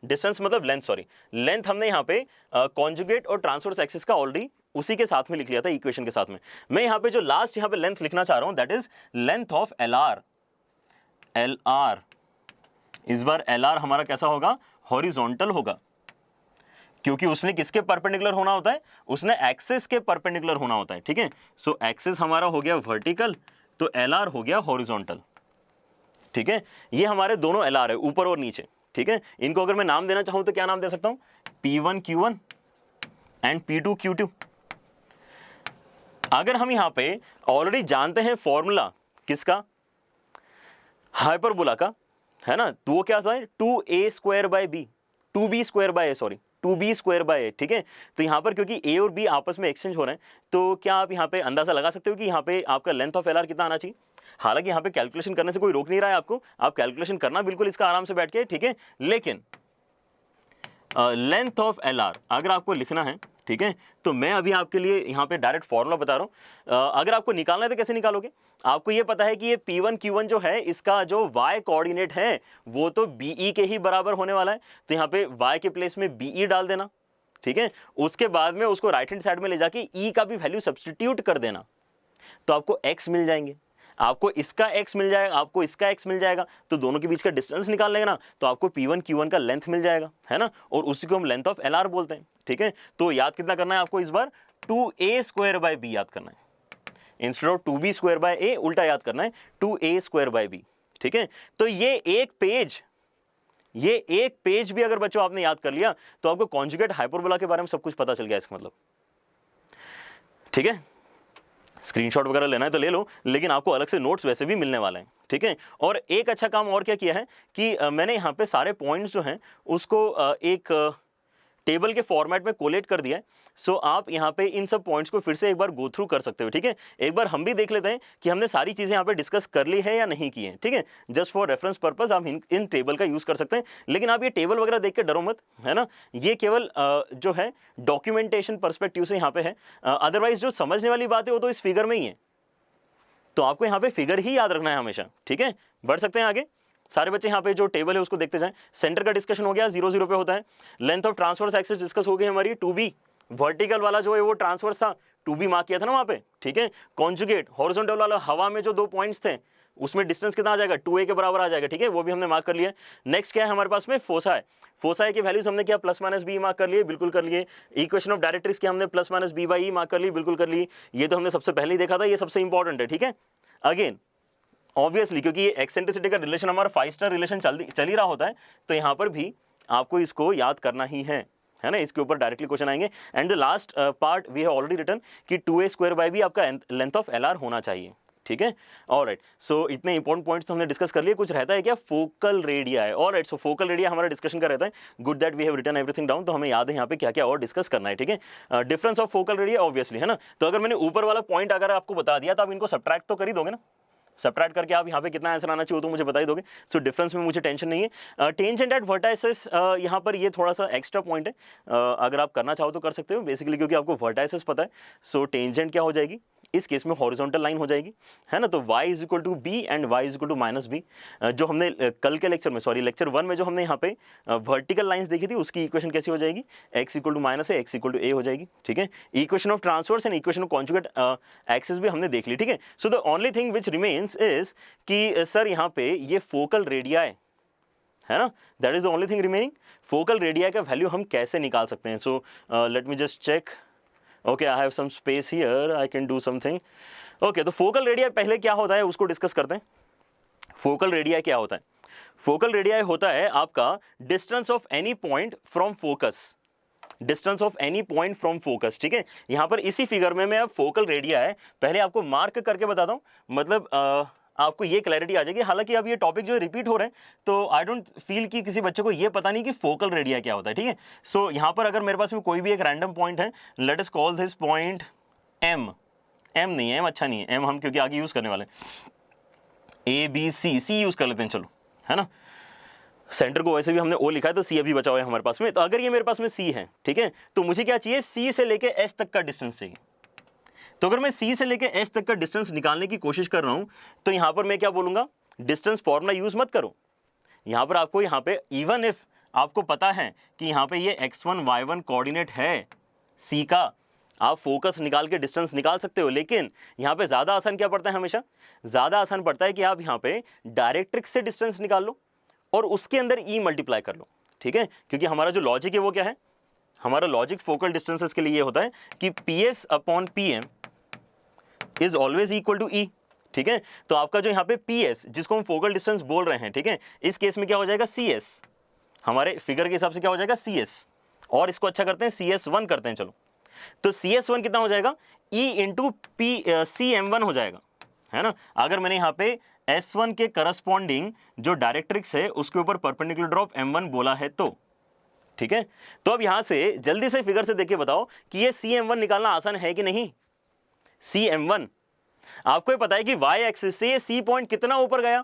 डिस्टेंस मतलब लेंथ, सॉरी लेंथ हमने यहाँ पे कॉन्जुगेट और ट्रांसवर्स एक्सिस का ऑलरेडी उसी के साथ में लिख लिया था, इक्वेशन के साथ में। मैं यहाँ पे जो लास्ट यहाँ पे लेंथ लिखना चाह रहा हूं that is length of LR। इस बार LR हमारा कैसा होगा, हॉरिजॉन्टल होगा, क्योंकि उसने किसके परपेंडिकुलर होना होता है, उसने एक्सिस के परपेंडिकुलर होना होता है, ठीक है। सो एक्सिस हमारा हो गया वर्टिकल, तो LR हो गया हॉरिजॉन्टल, ठीक है। ये हमारे दोनों LR है, ऊपर और नीचे, ठीक है। इनको अगर मैं नाम देना चाहूं तो क्या नाम दे सकता हूं, P1 Q1 and P2 Q2। अगर हम यहां पे ऑलरेडी जानते हैं फॉर्मूला किसका, हाइपरबोला का, है ना, तो वो क्या था 2a square by b, 2b square by a, sorry 2b square by a, ठीक है। तो यहां पर क्योंकि a और b आपस में एक्सचेंज हो रहे हैं, तो क्या आप यहां पे अंदाजा लगा सकते हो कि यहां पे आपका लेंथ ऑफ LR कितना आना चाहिए। हालांकि यहां पे कैलकुलेशन करने से कोई रोक नहीं रहा है आपको, आप कैलकुलेशन करना बिल्कुल इसका आराम से बैठ के, ठीक है। लेकिन लेंथ ऑफ LR अगर आपको लिखना है, ठीक है, तो मैं अभी आपके लिए यहाँ पे डायरेक्ट फॉर्मूला बता रहा हूँ। अगर आपको निकालना है तो कैसे निकालोगे, आपको ये पता है कि ये P1 Q1 जो है इसका जो y कोऑर्डिनेट है वो तो BE के ही बराबर होने वाला है, तो यहाँ पे y के प्लेस में BE डाल देना, ठीक है। उसके बाद में उसको राइट हैंड साइड में ले जाके E का भी वैल्यू सब्सटीट्यूट कर देना, तो आपको x मिल जाएंगे, आपको इसका x मिल जाएगा, आपको इसका x मिल जाएगा, तो दोनों के बीच का डिस्टेंस निकाल लेंगे ना, तो आपको P1 Q1 का लेंथ मिल जाएगा, है ना, और उसी को हम लेंथ ऑफ LR बोलते हैं, ठीक है। तो याद कितना करना है आपको इस बार, 2a स्क्वायर बाय b याद करना है, instead of 2b square by a उल्टा याद करना है 2a स्क्वायर बाय b, ठीक है। तो ये एक पेज ये एक पेज भी अगर बच्चों आपने याद कर लिया तो आपको कॉन्जुगेट हाइपरबोला के बारे में सब कुछ पता चल गया इसका मतलब, ठीक है। स्क्रीनशॉट वगैरह लेना है तो ले लो, लेकिन आपको अलग से नोट्स वैसे भी मिलने वाले हैं, ठीक है। और एक अच्छा काम और क्या किया है कि मैंने यहाँ पे सारे पॉइंट्स जो हैं उसको एक टेबल के फॉर्मेट में कोलेट कर दिया है। सो आप यहाँ पे इन सब पॉइंट्स को फिर से एक बार गो थ्रू कर सकते हो, ठीक है। एक बार हम भी देख लेते हैं कि हमने सारी चीजें यहाँ पे डिस्कस कर ली है या नहीं की है, ठीक है। जस्ट फॉर रेफरेंस पर्पस आप इन टेबल का यूज कर सकते हैं, लेकिन आप ये टेबल वगैरह देख के डरो मत, है ना। ये केवल जो है डॉक्यूमेंटेशन पर्सपेक्टिव से यहाँ पे है, अदरवाइज जो समझने वाली बात है वो तो इस फिगर में ही है, तो आपको यहाँ पे फिगर ही याद रखना है हमेशा, ठीक है। बढ़ सकते हैं आगे, सारे बच्चे यहाँ पे जो टेबल है उसको देखते जाएं। सेंटर का डिस्कशन हो गया, 0 0 पे होता है। Length of transverse axis discuss हो गई हमारी, 2b वर्टिकल वाला जो है वो ट्रांसवर्स था, 2b मार्क किया था ना वहाँ पे, ठीक है। कॉन्जुगेट हॉरिजॉन्टल वाला हवा में जो 2 पॉइंट्स थे उसमें डिस्टेंस कितना आ जाएगा, 2a के बराबर आ जाएगा, ठीक है, वो भी हमने मार्क कर लिया। नेक्स्ट क्या है हमारे पास में, फोसाई, फोसाई की वैल्यूज हमने क्या प्लस माइनस बी मार्क कर लिए, बिल्कुल कर लिए। इक्वेशन ऑफ डायरेक्ट्रिक्स की हमने plus minus b by e mark कर ली, बिल्कुल कर ली। ये तो हमने सबसे पहले ही देखा था, ये सबसे इंपॉर्टेंट है, ठीक है। अगेन ऑब्वियसली क्योंकि ये एक्सेंट्रिसिटी का रिलेशन हमारा 5 स्टार रिलेशन चल ही रहा होता है, तो यहाँ पर भी आपको इसको याद करना ही है ना। इसके ऊपर डायरेक्टली क्वेश्चन आएंगे। And the last part we have already written कि 2a स्क्वायर बाई भी आपका लेंथ ऑफ LR होना चाहिए, ठीक है। ऑलराइट, सो इतने इंपॉर्टेंट पॉइंट्स तो हमने डिस्कस कर लिए। कुछ रहता है क्या, फोकल रेडिया है। ऑलराइट, सो फोकल रेडिया हमारा डिस्कशन का रहता है। Good that we have written everything down, तो हमें याद है यहाँ पे क्या क्या और डिस्कस करना है, ठीक है। Difference of focal radii obviously, है ना। तो अगर मैंने ऊपर वाला पॉइंट अगर आपको बता दिया तो आप इनको सब्ट्रैक्ट तो कर ही दोगे ना, सब्ट्रैक्ट करके आप यहाँ पे कितना आंसर आना चाहिए तो मुझे बता ही दोगे। सो डिफरेंस में मुझे टेंशन नहीं है। टेंजेंट एट वर्टाइसेस, यहाँ पर ये थोड़ा सा एक्स्ट्रा पॉइंट है, अगर आप करना चाहो तो कर सकते हो बेसिकली, क्योंकि आपको वर्टाइसेस पता है। सो टेंजेंट क्या हो जाएगी इस केस में, हॉरिजॉन्टल लाइन हो जाएगी, है ना। तो y is equal to b and y is equal to minus b, जो हमने कल के लेक्चर में, सॉरी लेक्चर 1 में जो हमने यहाँ पे वर्टिकल लाइंस देखी थी उसकी इक्वेशन कैसी हो जाएगी, x इक्वल टू माइनस है, x इक्वल टू a हो जाएगी, ठीक है। Equation of transverse and equation of conjugate axis भी हमने देख ली, ठीक है। So the only thing which remains is कि सर यहाँ पे ये फोकल रेडिया है ना, that is the only thing remaining. Focal radii का वैल्यू हम कैसे निकाल सकते हैं। So let me just check, okay I have some space here, I can do something. Okay, तो फोकल रेडिया पहले क्या होता है उसको डिस्कस करते हैं। फोकल रेडिया क्या होता है, फोकल रेडिया होता है आपका distance of any point from focus, distance of any point from focus, ठीक है। यहां पर इसी फिगर में मैं अब फोकल रेडिया है पहले आपको मार्क करके बताता हूं, मतलब आपको ये क्लैरिटी आ जाएगी। हालांकि अब ये टॉपिक जो रिपीट हो रहे हैं तो आई डोंट फील कि किसी बच्चे को ये पता नहीं कि फोकल रेडिया क्या होता है, ठीक है। सो यहाँ पर अगर मेरे पास में कोई भी एक रैंडम पॉइंट है, let us call this point M, M नहीं है, एम अच्छा नहीं है, एम हम क्योंकि आगे यूज करने वाले, ABC, सी यूज कर लेते हैं चलो, है ना। सेंटर को वैसे भी हमने O लिखा है तो C अभी बचा हुआ है हमारे पास में। तो अगर ये मेरे पास में C है, ठीक है, तो मुझे क्या चाहिए, C से लेके S तक का डिस्टेंस चाहिए। तो अगर मैं C से लेके S तक का डिस्टेंस निकालने की कोशिश कर रहा हूं तो यहां पर मैं क्या बोलूंगा, डिस्टेंस फॉर्मूला यूज मत करो। यहां पर आपको यहां पे इवन इफ आपको पता है कि यहां पे ये x1 y1 कोऑर्डिनेट है C का, आप फोकस निकाल के डिस्टेंस निकाल सकते हो, लेकिन यहां पे ज्यादा आसान क्या पड़ता है, हमेशा ज्यादा आसान पड़ता है कि आप यहां पे डायरेक्ट्रिक्स से डिस्टेंस निकाल लो और उसके अंदर E मल्टीप्लाई कर लो, ठीक है। क्योंकि हमारा जो लॉजिक है वो क्या है, हमारा लॉजिक फोकल डिस्टेंसेस के लिए ये होता है कि PS upon PM is always equal to E, ठीक है। तो आपका जो यहाँ पे PS जिसको हम फोकल डिस्टेंस बोल रहे हैं, ठीक है, इस केस में क्या हो जाएगा CS, हमारे फिगर के हिसाब से क्या हो जाएगा CS, और इसको अच्छा करते हैं CS1 करते हैं चलो। तो CS1 कितना हो जाएगा, E इंटू CM1 हो जाएगा, है ना। अगर मैंने यहाँ पे S1 के करस्पॉन्डिंग जो डायरेक्ट्रिक्स है उसके ऊपर परपेंडिकुलर ड्रॉप M1 बोला है तो, ठीक है। तो अब यहां से जल्दी से फिगर से देख के बताओ कि ये CM1 निकालना आसान है कि नहीं। CM1 आपको ये पता है कि y एक्सिस से ये C पॉइंट कितना ऊपर गया,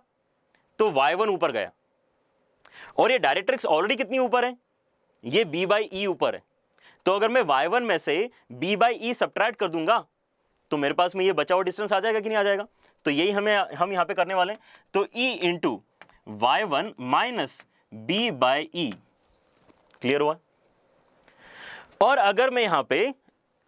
तो y1 ऊपर गया, और ये डायरेक्ट्रिक्स ऑलरेडी कितनी ऊपर है, ये B बाई E ऊपर है। तो अगर मैं y1 में से B बाई E सब्ट्रैक्ट कर दूंगा तो मेरे पास में ये बचा हुआ डिस्टेंस आ जाएगा कि नहीं आ जाएगा। तो यही हम यहाँ पे करने वाले हैं। तो E into y1 minus B by E, clear हुआ। और अगर मैं यहां पे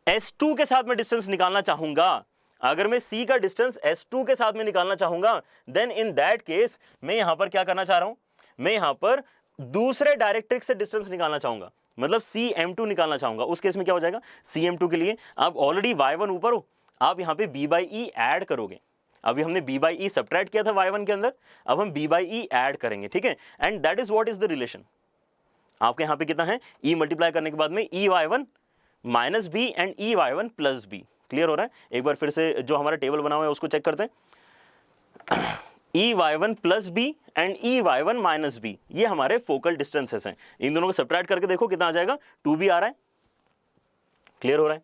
S2 के साथ में डिस्टेंस निकालना चाहूंगा, अगर मैं C का डिस्टेंस S2 के साथ में निकालना चाहूंगा, देन इन दैट केस मैं यहां पर क्या करना चाह रहा हूं, मैं यहां पर दूसरे डायरेक्ट्रिक्स से डिस्टेंस निकालना चाहूंगा, मतलब CM2 निकालना चाहूंगा। उस केस में क्या हो जाएगा, CM2 के लिए आप ऑलरेडी y1 ऊपर हो, आप यहां पे B बाई E ऐड करोगे। अभी हमने b बाई ई सब्ट्रैक्ट किया था y1 के अंदर, अब हम b बाई ई ऐड करेंगे, ठीक है, and that is what is the relation. आपके यहाँ पे कितना है, e मल्टीप्लाई करने के बाद में e y one minus b and e y one plus b. Clear हो रहा है? एक बार फिर से जो हमारा टेबल बना हुआ है उसको चेक करते हैं। E y one plus b and e y one minus b, ये हमारे फोकल डिस्टेंसेस हैं। इन दोनों को सब्ट्रैक्ट करके देखो कितना आ जाएगा, 2b आ रहा है। क्लियर हो रहा है?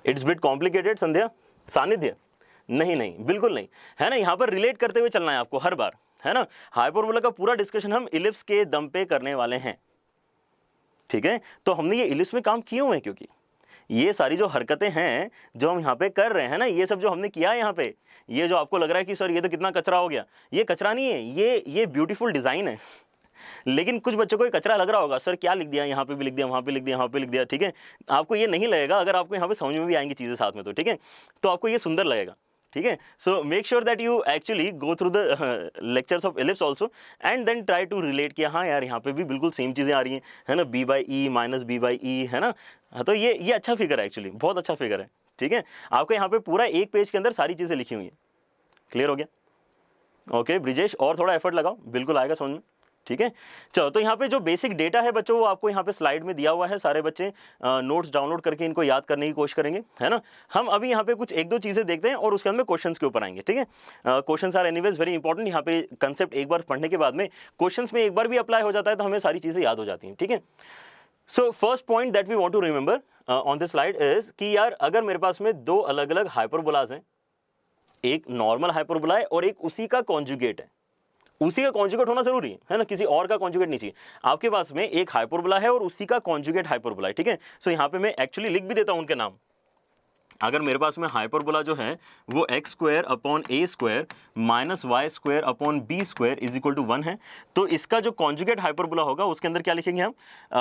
इट्स बिट कॉम्प्लिकेटेड संध्या, सानिध्य नहीं नहीं बिल्कुल नहीं, है ना। यहाँ पर रिलेट करते हुए चलना है आपको हर बार, है ना। हाइपरबोला का पूरा डिस्कशन हम इलिप्स के दम पे करने वाले हैं, ठीक है। तो हमने ये इलिप्स में काम किए हुए हैं, क्योंकि ये सारी जो हरकतें हैं जो हम यहाँ पे कर रहे हैं ना, ये सब जो हमने किया है यहाँ पे, ये जो आपको लग रहा है कि सर ये तो कितना कचरा हो गया, ये कचरा नहीं है, ये ब्यूटीफुल डिजाइन है। लेकिन कुछ बच्चों को ये कचरा लग रहा होगा, सर क्या लिख दिया, यहाँ पे भी लिख दिया, वहाँ पे लिख दिया, वहाँ पे लिख दिया, ठीक है। आपको ये नहीं लगेगा अगर आपको यहाँ पे समझ में भी आएंगी चीजें साथ में, तो ठीक है, तो आपको ये सुंदर लगेगा, ठीक है। So make sure that you actually go through the lectures of ellipse also and then try to relate किया, हाँ यार यहाँ पे भी बिल्कुल सेम चीजें आ रही हैं, है ना, b by e minus b by e, है ना। हाँ, तो ये अच्छा फिगर है, एक्चुअली बहुत अच्छा फिगर है, ठीक है। आपको यहाँ पे पूरा एक पेज के अंदर सारी चीजें लिखी हुई हैं। क्लियर हो गया? ओके ब्रिजेश, और थोड़ा एफर्ट लगाओ, बिल्कुल आएगा समझ में, ठीक है। चलो, तो यहाँ पे जो बेसिक डेटा है बच्चों वो आपको यहाँ पे स्लाइड में दिया हुआ है, सारे बच्चे नोट्स डाउनलोड करके इनको याद करने की कोशिश करेंगे, है ना। हम अभी यहाँ पे कुछ एक दो चीजें देखते हैं और उसके अंदर क्वेश्चंस के ऊपर आएंगे, ठीक है। Questions are anyways very important. यहाँ पे कंसेप्ट एक बार पढ़ने के बाद में क्वेश्चंस में एक बार भी अप्लाई हो जाता है तो हमें सारी चीजें याद हो जाती हैं, ठीक है। So first point that we want to remember on this slide is कि यार अगर मेरे पास में दो अलग अलग हाइपरबोलाज हैं, एक नॉर्मल हाइपरबोला है और एक उसी का कॉन्जुगेट है, उसी का कॉन्जुगेट होना जरूरी है ना, किसी और का कॉन्जुगेट नहीं चाहिए। आपके पास में एक हाइपरबोला है और उसी का कॉन्जुगेट हाइपरबोला है, ठीक है। सो यहाँ पे मैं एक्चुअली लिख भी देता हूं उनके नाम। अगर मेरे पास में हाइपरबोला जो है वो x square upon A square minus y square upon b square is equal to 1 है, तो इसका जो कॉन्जुगेट हाइपरबोला होगा उसके अंदर क्या लिखेंगे हम,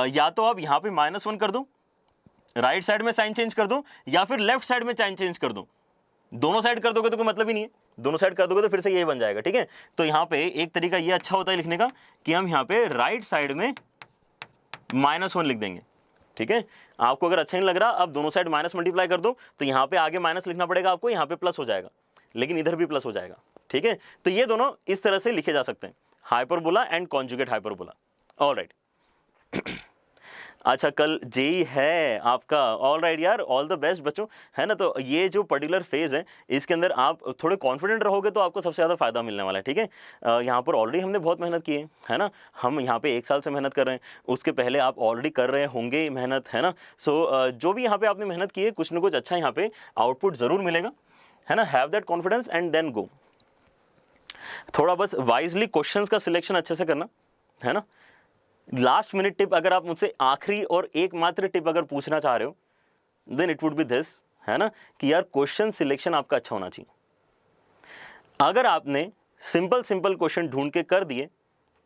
या तो आप यहाँ पे -1 कर दो, राइट साइड में साइन चेंज कर दो, या फिर लेफ्ट साइड में साइन चेंज कर दो। दोनों साइड कर दोगे तो कोई मतलब ही नहीं है, दोनों साइड कर दोगे तो फिर से यही बन जाएगा, ठीक है। तो यहाँ पे एक तरीका ये अच्छा होता है लिखने का कि हम यहाँ पे राइट साइड में -1 लिख देंगे, ठीक है। आपको अगर अच्छा नहीं लग रहा, अब दोनों साइड माइनस मल्टीप्लाई कर दो, तो यहाँ पे आगे माइनस लिखना पड़ेगा आपको, यहाँ पे प्लस हो जाएगा, लेकिन इधर भी प्लस हो जाएगा, ठीक है। तो ये दोनों इस तरह से लिखे जा सकते हैं, hyperbola and conjugate hyperbola. Alright अच्छा, कल जेई है आपका, ऑल राइट यार, ऑल द बेस्ट बच्चों, है ना। तो ये जो पर्टिकुलर फेज है इसके अंदर आप थोड़े कॉन्फिडेंट रहोगे तो आपको सबसे ज़्यादा फायदा मिलने वाला है, ठीक है। यहाँ पर ऑलरेडी हमने बहुत मेहनत की है ना, हम यहाँ पे 1 साल से मेहनत कर रहे हैं, उसके पहले आप ऑलरेडी कर रहे होंगे मेहनत, है ना। सो जो भी यहाँ पे आपने मेहनत की है कुछ ना कुछ अच्छा यहाँ पे आउटपुट ज़रूर मिलेगा, है ना। Have that confidence and then go. थोड़ा बस वाइजली क्वेश्चन का सिलेक्शन अच्छे से करना, है ना। लास्ट मिनट टिप अगर आप मुझसे आखिरी और एकमात्र टिप अगर पूछना चाह रहे हो then it would be this, है ना, कि यार क्वेश्चन सिलेक्शन आपका अच्छा होना चाहिए। अगर आपने सिंपल क्वेश्चन ढूंढ के कर दिए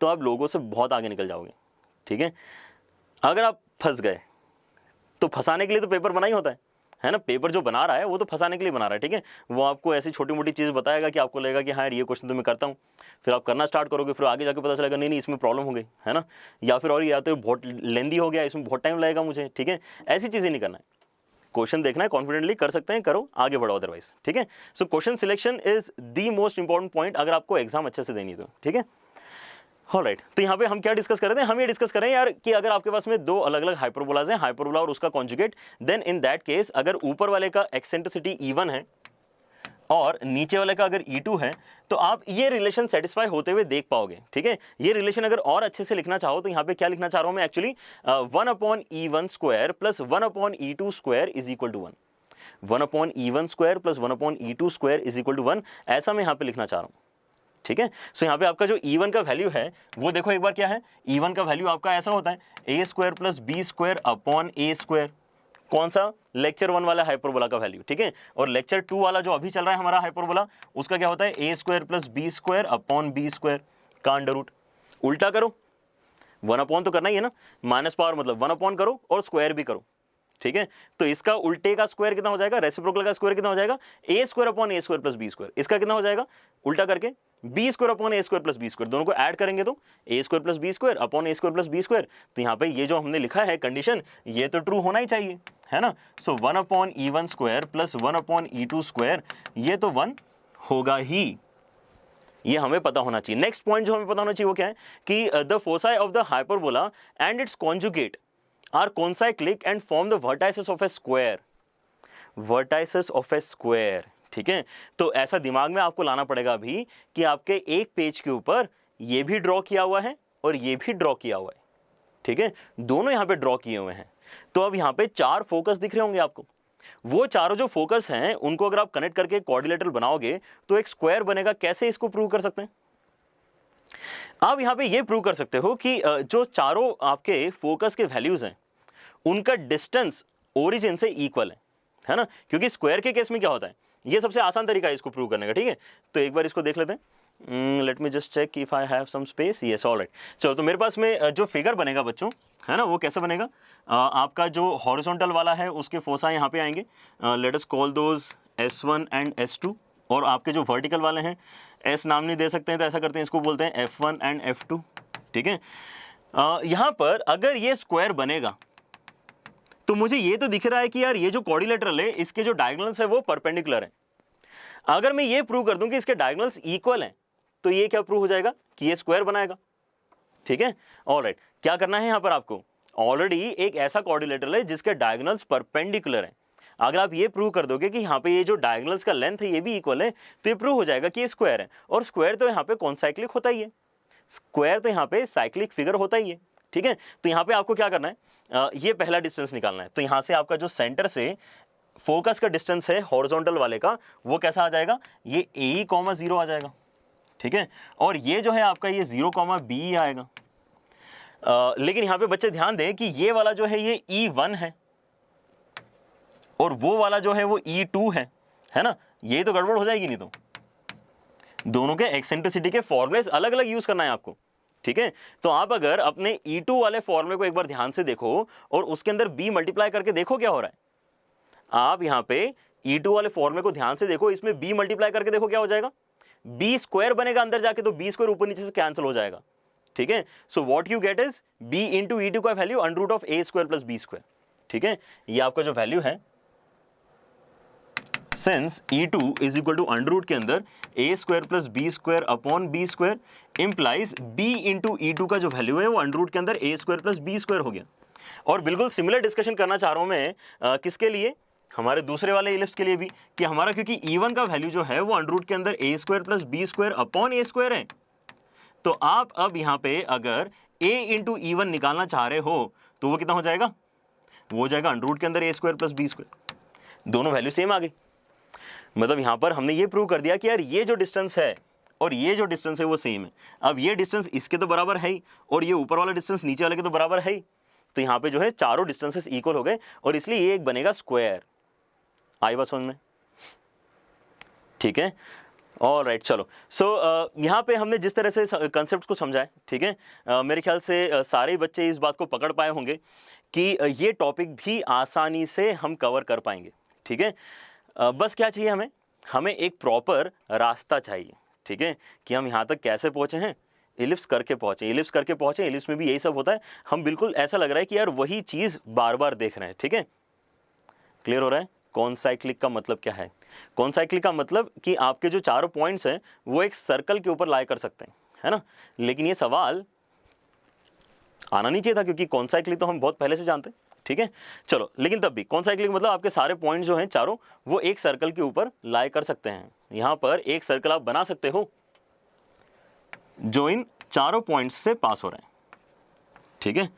तो आप लोगों से बहुत आगे निकल जाओगे, ठीक है। अगर आप फंस गए तो फंसाने के लिए तो पेपर बना ही होता है ना। पेपर जो बना रहा है वो तो फंसाने के लिए बना रहा है, ठीक है। वो आपको ऐसी छोटी मोटी चीज़ बताएगा कि आपको लगेगा कि हाँ यार ये क्वेश्चन तो मैं करता हूँ, फिर आप करना स्टार्ट करोगे, फिर आगे जाके पता चलेगा नहीं इसमें प्रॉब्लम हो गई, है ना, या फिर और या तो बहुत लेंदी हो गया, इसमें बहुत टाइम लगेगा मुझे, ठीक है। ऐसी चीज़ें नहीं करना है, क्वेश्चन देखना है, कॉन्फिडेंटली कर सकते हैं, करो, आगे बढ़ो अदरवाइज, ठीक है। So question selection is the most important point अगर आपको एग्जाम अच्छे से देनी तो, ठीक है। ऑलराइट, तो यहाँ पे हम क्या डिस्कस कर रहे थे, हम ये डिस्कस कर रहे हैं यार कि अगर आपके पास में दो अलग अलग हाइपरबोलाज हैं, हाइपरबोला और उसका conjugate, then in that case अगर ऊपर वाले का एक्सेंट्रिसिटी E1 है और नीचे वाले का अगर E2 है तो आप ये रिलेशन सेटिस्फाई होते हुए देख पाओगे, ठीक है। ये रिलेशन अगर और अच्छे से लिखना चाहो तो यहाँ पे क्या लिखना चाह रहा हूँ मैं actually, 1/E1 square plus 1/E2 square is equal to 1, 1/E1 square plus 1/E2 square is equal to 1, ऐसा मैं यहाँ पे लिखना चाह रहा हूँ, ठीक है। सो यहाँ पे आपका जो E1 का वैल्यू है वो देखो एक बार क्या है, E1 का वैल्यू आपका ऐसा होता है a square plus B square upon A square, कौन सा, लेक्चर 1 वाला हाइपरबोला का वैल्यू, ठीक है। और लेक्चर 2 वाला जो अभी चल रहा है हमारा हाइपरबोला, उसका क्या होता है a square plus B square upon b square का अंडर रूट। उल्टा करो, 1 अपॉन तो करना ही है ना, माइनस पावर मतलब 1 अपॉन करो और स्क्वायर भी करो, ठीक है। तो इसका उल्टे का स्क्वायर कितना हो जाएगा, रेसिप्रोकल का स्क्वायर कितना हो जाएगा, a square upon A square plus B square, इसका कितना हो जाएगा उल्टा करके बी स्क्वायर अपॉन ए स्क्वायर प्लस बी स्क्वायर, दोनों को ऐड करेंगे तो a square plus B square upon A square plus B square. तो यहाँ पे ये जो हमने लिखा है कंडीशन, ये तो ट्रू होना ही चाहिए, है ना। सो 1 upon E1 square plus 1 upon E2 square, ये तो 1 होगा ही, ये हमें पता होना चाहिए। नेक्स्ट पॉइंट जो हमें पता होना चाहिए वो क्या है कि the foci of the hyperbola and its conjugate are concyclic and form the vertices of a square, vertices of a square, ठीक है। तो ऐसा दिमाग में आपको लाना पड़ेगा अभी कि आपके एक पेज के ऊपर ये भी ड्रॉ किया हुआ है और ये भी ड्रॉ किया हुआ है, ठीक है, दोनों यहाँ पे ड्रॉ किए हुए हैं। तो अब यहाँ पे 4 फोकस दिख रहे होंगे आपको, वो चारों जो फोकस हैं उनको अगर आप कनेक्ट करके क्वाड्रिलेटरल बनाओगे तो एक स्क्वायर बनेगा। कैसे इसको प्रूव कर सकते हैं? आप यहाँ पे ये प्रूव कर सकते हो कि जो चारों आपके फोकस के वैल्यूज हैं उनका डिस्टेंस ओरिजिन से इक्वल है ना, क्योंकि स्क्वायर के केस में क्या होता है, ये सबसे आसान तरीका है इसको प्रूव करने का, ठीक है। तो एक बार इसको देख लेते हैं, let me just check if I have some space, yes alright. चलो, तो मेरे पास में जो फिगर बनेगा बच्चों, है ना, वो कैसे बनेगा, आपका जो हॉरिजॉन्टल वाला है उसके फोसा यहाँ पे आएंगे, late us call those S1 and S2, और आपके जो वर्टिकल वाले हैं S नाम नहीं दे सकते हैं तो ऐसा करते हैं, इसको बोलते हैं F1 एंड F2, ठीक है। यहाँ पर अगर ये स्क्वायर बनेगा तो मुझे ये तो दिख रहा है कि यार ये जो क्वाड्रिलेटरल है इसके जो डायगोनल्स है वो परपेंडिकुलर है। अगर मैं ये प्रूव कर दूं कि इसके डायगोनल्स इक्वल हैं तो ये क्या प्रूव हो जाएगा कि ये स्क्वायर बनाएगा, ठीक है। ऑलराइट, क्या करना है यहाँ पर आपको, ऑलरेडी एक ऐसा क्वाड्रिलेटरल है जिसके डायगोनल्स परपेंडिकुलर हैं। अगर आप ये प्रूव कर दोगे कि यहाँ पे ये जो डायगोनल्स का लेंथ है ये भी इक्वल है तो ये प्रूव हो जाएगा कि ये स्क्वायर है। और स्क्वायर तो यहाँ पे कॉन्साइक्लिक होता ही है, स्क्वायर तो यहाँ पे साइक्लिक फिगर होता ही है, ठीक है। तो यहाँ पे आपको क्या करना है, ये पहला डिस्टेंस निकालना है। तो यहाँ से आपका जो सेंटर से फोकस का डिस्टेंस है हॉरिजॉन्टल वाले का वो कैसा आ जाएगा, ये AE, 0 आ जाएगा, ठीक है। और ये जो है आपका ये 0, B आएगा। लेकिन यहाँ पे बच्चे ध्यान दें कि ये वाला जो है ये E1 है और वो वाला जो है वो E2 है ना, ये तो गड़बड़ हो जाएगी नहीं। तो दोनों के एक्सेंट्रिसिटी के फॉर्मूले अलग अलग यूज करना है आपको, ठीक है। तो आप अगर अपने E2 वाले फॉर्मूले को एक बार ध्यान से देखो और उसके अंदर B मल्टीप्लाई करके देखो क्या हो रहा है, आप यहाँ पे E2 वाले फॉर्मूले को ध्यान से देखो, इसमें B मल्टीप्लाई करके देखो क्या हो जाएगा, B स्क्वायर बनेगा अंदर जाके, तो B स्क्वायर ऊपर नीचे से कैंसिल हो जाएगा, ठीक है। So what you get is B into E2 का value under root of A square plus B square, ठीक है। ये आपका जो वैल्यू है, since E2 is equal to under root के अंदर A square plus B square upon B square implies B into E2 का जो वैल्यू है वो अंडर रूट के अंदर A square plus B square हो गया। और बिल्कुल सिमिलर डिस्कशन करना चाह रहा हूं मैं किसके लिए, हमारे दूसरे वाले इलिप्स के लिए भी, कि हमारा क्योंकि E1 का वैल्यू जो है वो अंडर रूट के अंदर A square plus B square upon A square है। तो आप अब यहाँ पे अगर A इंटू E1 निकालना चाह रहे हो तो वो कितना हो जाएगा, वो हो जाएगा अंडर रूट के अंदर A square plus B square, दोनों वैल्यू सेम आ गई। मतलब यहाँ पर हमने ये प्रूव कर दिया कि यार ये जो डिस्टेंस है और ये जो डिस्टेंस है वो सेम है। अब ये डिस्टेंस इसके तो बराबर है ही और ये ऊपर वाला डिस्टेंस नीचे वाले के तो बराबर है ही, तो यहाँ पे जो है चारों डिस्टेंसेस इक्वल हो गए और इसलिए ये एक बनेगा स्क्वायर। आई बात समझ में, ठीक है। ऑलराइट, चलो। सो यहाँ पे हमने जिस तरह से कंसेप्ट को समझा है, ठीक है, मेरे ख्याल से सारे बच्चे इस बात को पकड़ पाए होंगे कि ये टॉपिक भी आसानी से हम कवर कर पाएंगे, ठीक है। बस क्या चाहिए हमें, हमें एक प्रॉपर रास्ता चाहिए, ठीक है, कि हम यहाँ तक कैसे पहुँचे हैं, इलिप्स करके पहुँचे, इलिप्स करके पहुँचे। इलिप्स में भी यही सब होता है, हम बिल्कुल ऐसा लग रहा है कि यार वही चीज़ बार बार देख रहे हैं, ठीक है। क्लियर हो रहा है कॉन्साइक्लिक का मतलब क्या है? कॉन्साइक्लिक का मतलब कि आपके जो चारों पॉइंट्स हैं वो एक सर्कल के ऊपर लाई कर सकते हैं, है ना। लेकिन ये सवाल आना नहीं चाहिए था क्योंकि कॉन्साइक्लिक तो हम बहुत पहले से जानते हैं, ठीक है। चलो, लेकिन तब भी कॉन्साइक्लिक मतलब आपके सारे पॉइंट जो हैं चारों वो एक सर्कल के ऊपर लाई कर सकते हैं। यहाँ पर एक सर्कल आप बना सकते हो जो इन चारों पॉइंट्स से पास हो रहे हैं, ठीक है,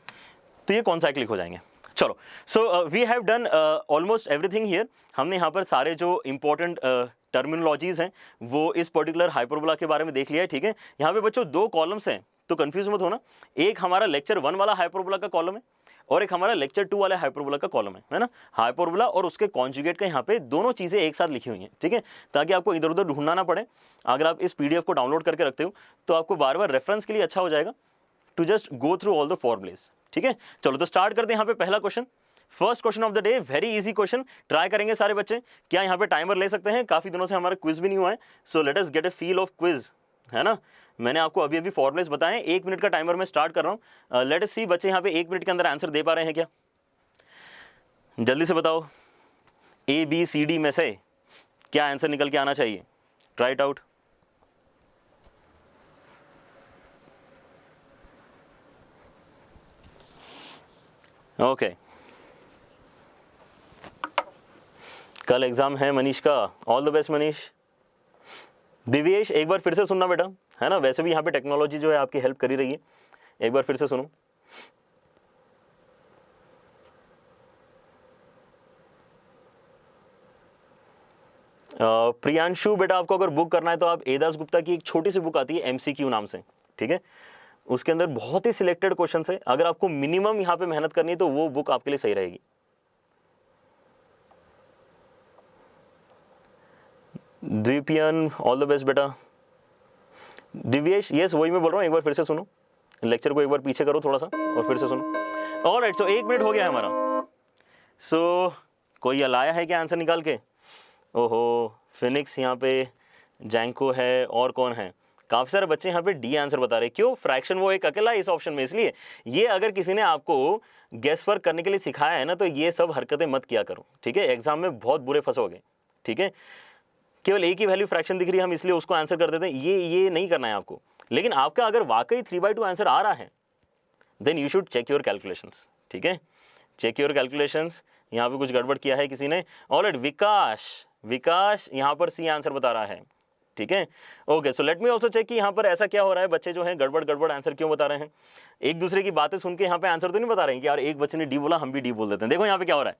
तो ये कॉन्साइक्लिक हो जाएंगे। चलो, so we have done almost everything here. हमने यहाँ पर सारे जो इंपॉर्टेंट टर्मिनोलॉजीज हैं वो इस पर्टिकुलर हाइपरबोला के बारे में देख लिया है, ठीक है। यहाँ पे बच्चों 2 कॉलम्स हैं तो कंफ्यूज मत होना, एक हमारा लेक्चर 1 वाला हाइपरबोला का कॉलम है और एक हमारा लेक्चर 2 वाला हाइपरबोला का कॉलम है ना। हाइपरबोला और उसके कॉन्जुगेट का यहाँ पे दोनों चीज़ें एक साथ लिखी हुई हैं, ठीक है, ताकि आपको इधर उधर ढूंढना ना पड़े। अगर आप इस PDF को डाउनलोड करके रखते हो तो आपको बार बार रेफरेंस के लिए अच्छा हो जाएगा to just go through all the formulas, ठीक है। चलो, तो स्टार्ट करते हैं। यहाँ पे पहला question, first question of the day, very easy question, try करेंगे सारे बच्चे। क्या यहाँ पे टाइमर ले सकते हैं? काफी दिनों से हमारा क्विज भी नहीं हुआ है, सो let us get a feel of quiz. है ना। मैंने आपको अभी अभी फॉर्मुलेस बताएं, 1 मिनट का टाइमर मैं स्टार्ट कर रहा हूँ। लेट अस सी बच्चे यहाँ पे 1 मिनट के अंदर आंसर दे पा रहे हैं क्या, जल्दी से बताओ। ABCD में से क्या आंसर निकल के आना चाहिए, ट्राई इट आउट। ओके, कल एग्जाम है मनीष का, all the best Manish. Divyesh एक बार फिर से सुनना बेटा, है ना, वैसे भी यहाँ पे टेक्नोलॉजी जो है आपकी हेल्प कर ही रही है, एक बार फिर से सुनो। प्रियांशु बेटा आपको अगर बुक करना है तो आप एदास गुप्ता की एक छोटी सी बुक आती है MCQ नाम से, ठीक है, उसके अंदर बहुत ही सिलेक्टेड क्वेश्चन है। अगर आपको मिनिमम यहाँ पे मेहनत करनी है तो वो बुक आपके लिए सही रहेगी। द्वीपियन ऑल द बेस्ट बेटा। दिव्येश यस वही मैं बोल रहा हूँ, एक बार फिर से सुनो, लेक्चर को एक बार पीछे करो थोड़ा सा और फिर से सुनो। ऑलराइट, सो 1 मिनट हो गया है हमारा। सो कोई लाया है क्या आंसर निकाल के? ओहो, फिनिक्स यहाँ पे, जैंको है, और कौन है? काफ़ी सारे बच्चे यहाँ पे डी आंसर बता रहे हैं। क्यों? फ्रैक्शन वो एक अकेला इस ऑप्शन में, इसलिए ये अगर किसी ने आपको गेस वर्क करने के लिए सिखाया है ना तो ये सब हरकतें मत किया करो, ठीक है, एग्जाम में बहुत बुरे फंसोगे, ठीक है। केवल एक ही वैल्यू फ्रैक्शन दिख रही है, हम इसलिए उसको आंसर कर देते हैं, ये नहीं करना है आपको। लेकिन आपका अगर वाकई 3/2 आंसर आ रहा है then you should check your calculations, ठीक है, चेक योर कैलकुलेशंस। यहाँ पे कुछ गड़बड़ किया है किसी ने। ऑलराइट, विकास यहाँ पर सी आंसर बता रहा है, ठीक है। Okay, so let me also check कि यहाँ पर ऐसा क्या हो रहा है, बच्चे जो हैं गड़बड़ आंसर क्यों बता रहे हैं। एक दूसरे की बातें सुन के यहाँ पे आंसर तो नहीं बता रहे हैं कि यार एक बच्चे ने डी बोला हम भी डी बोल देते हैं। देखो यहाँ पे क्या हो रहा है,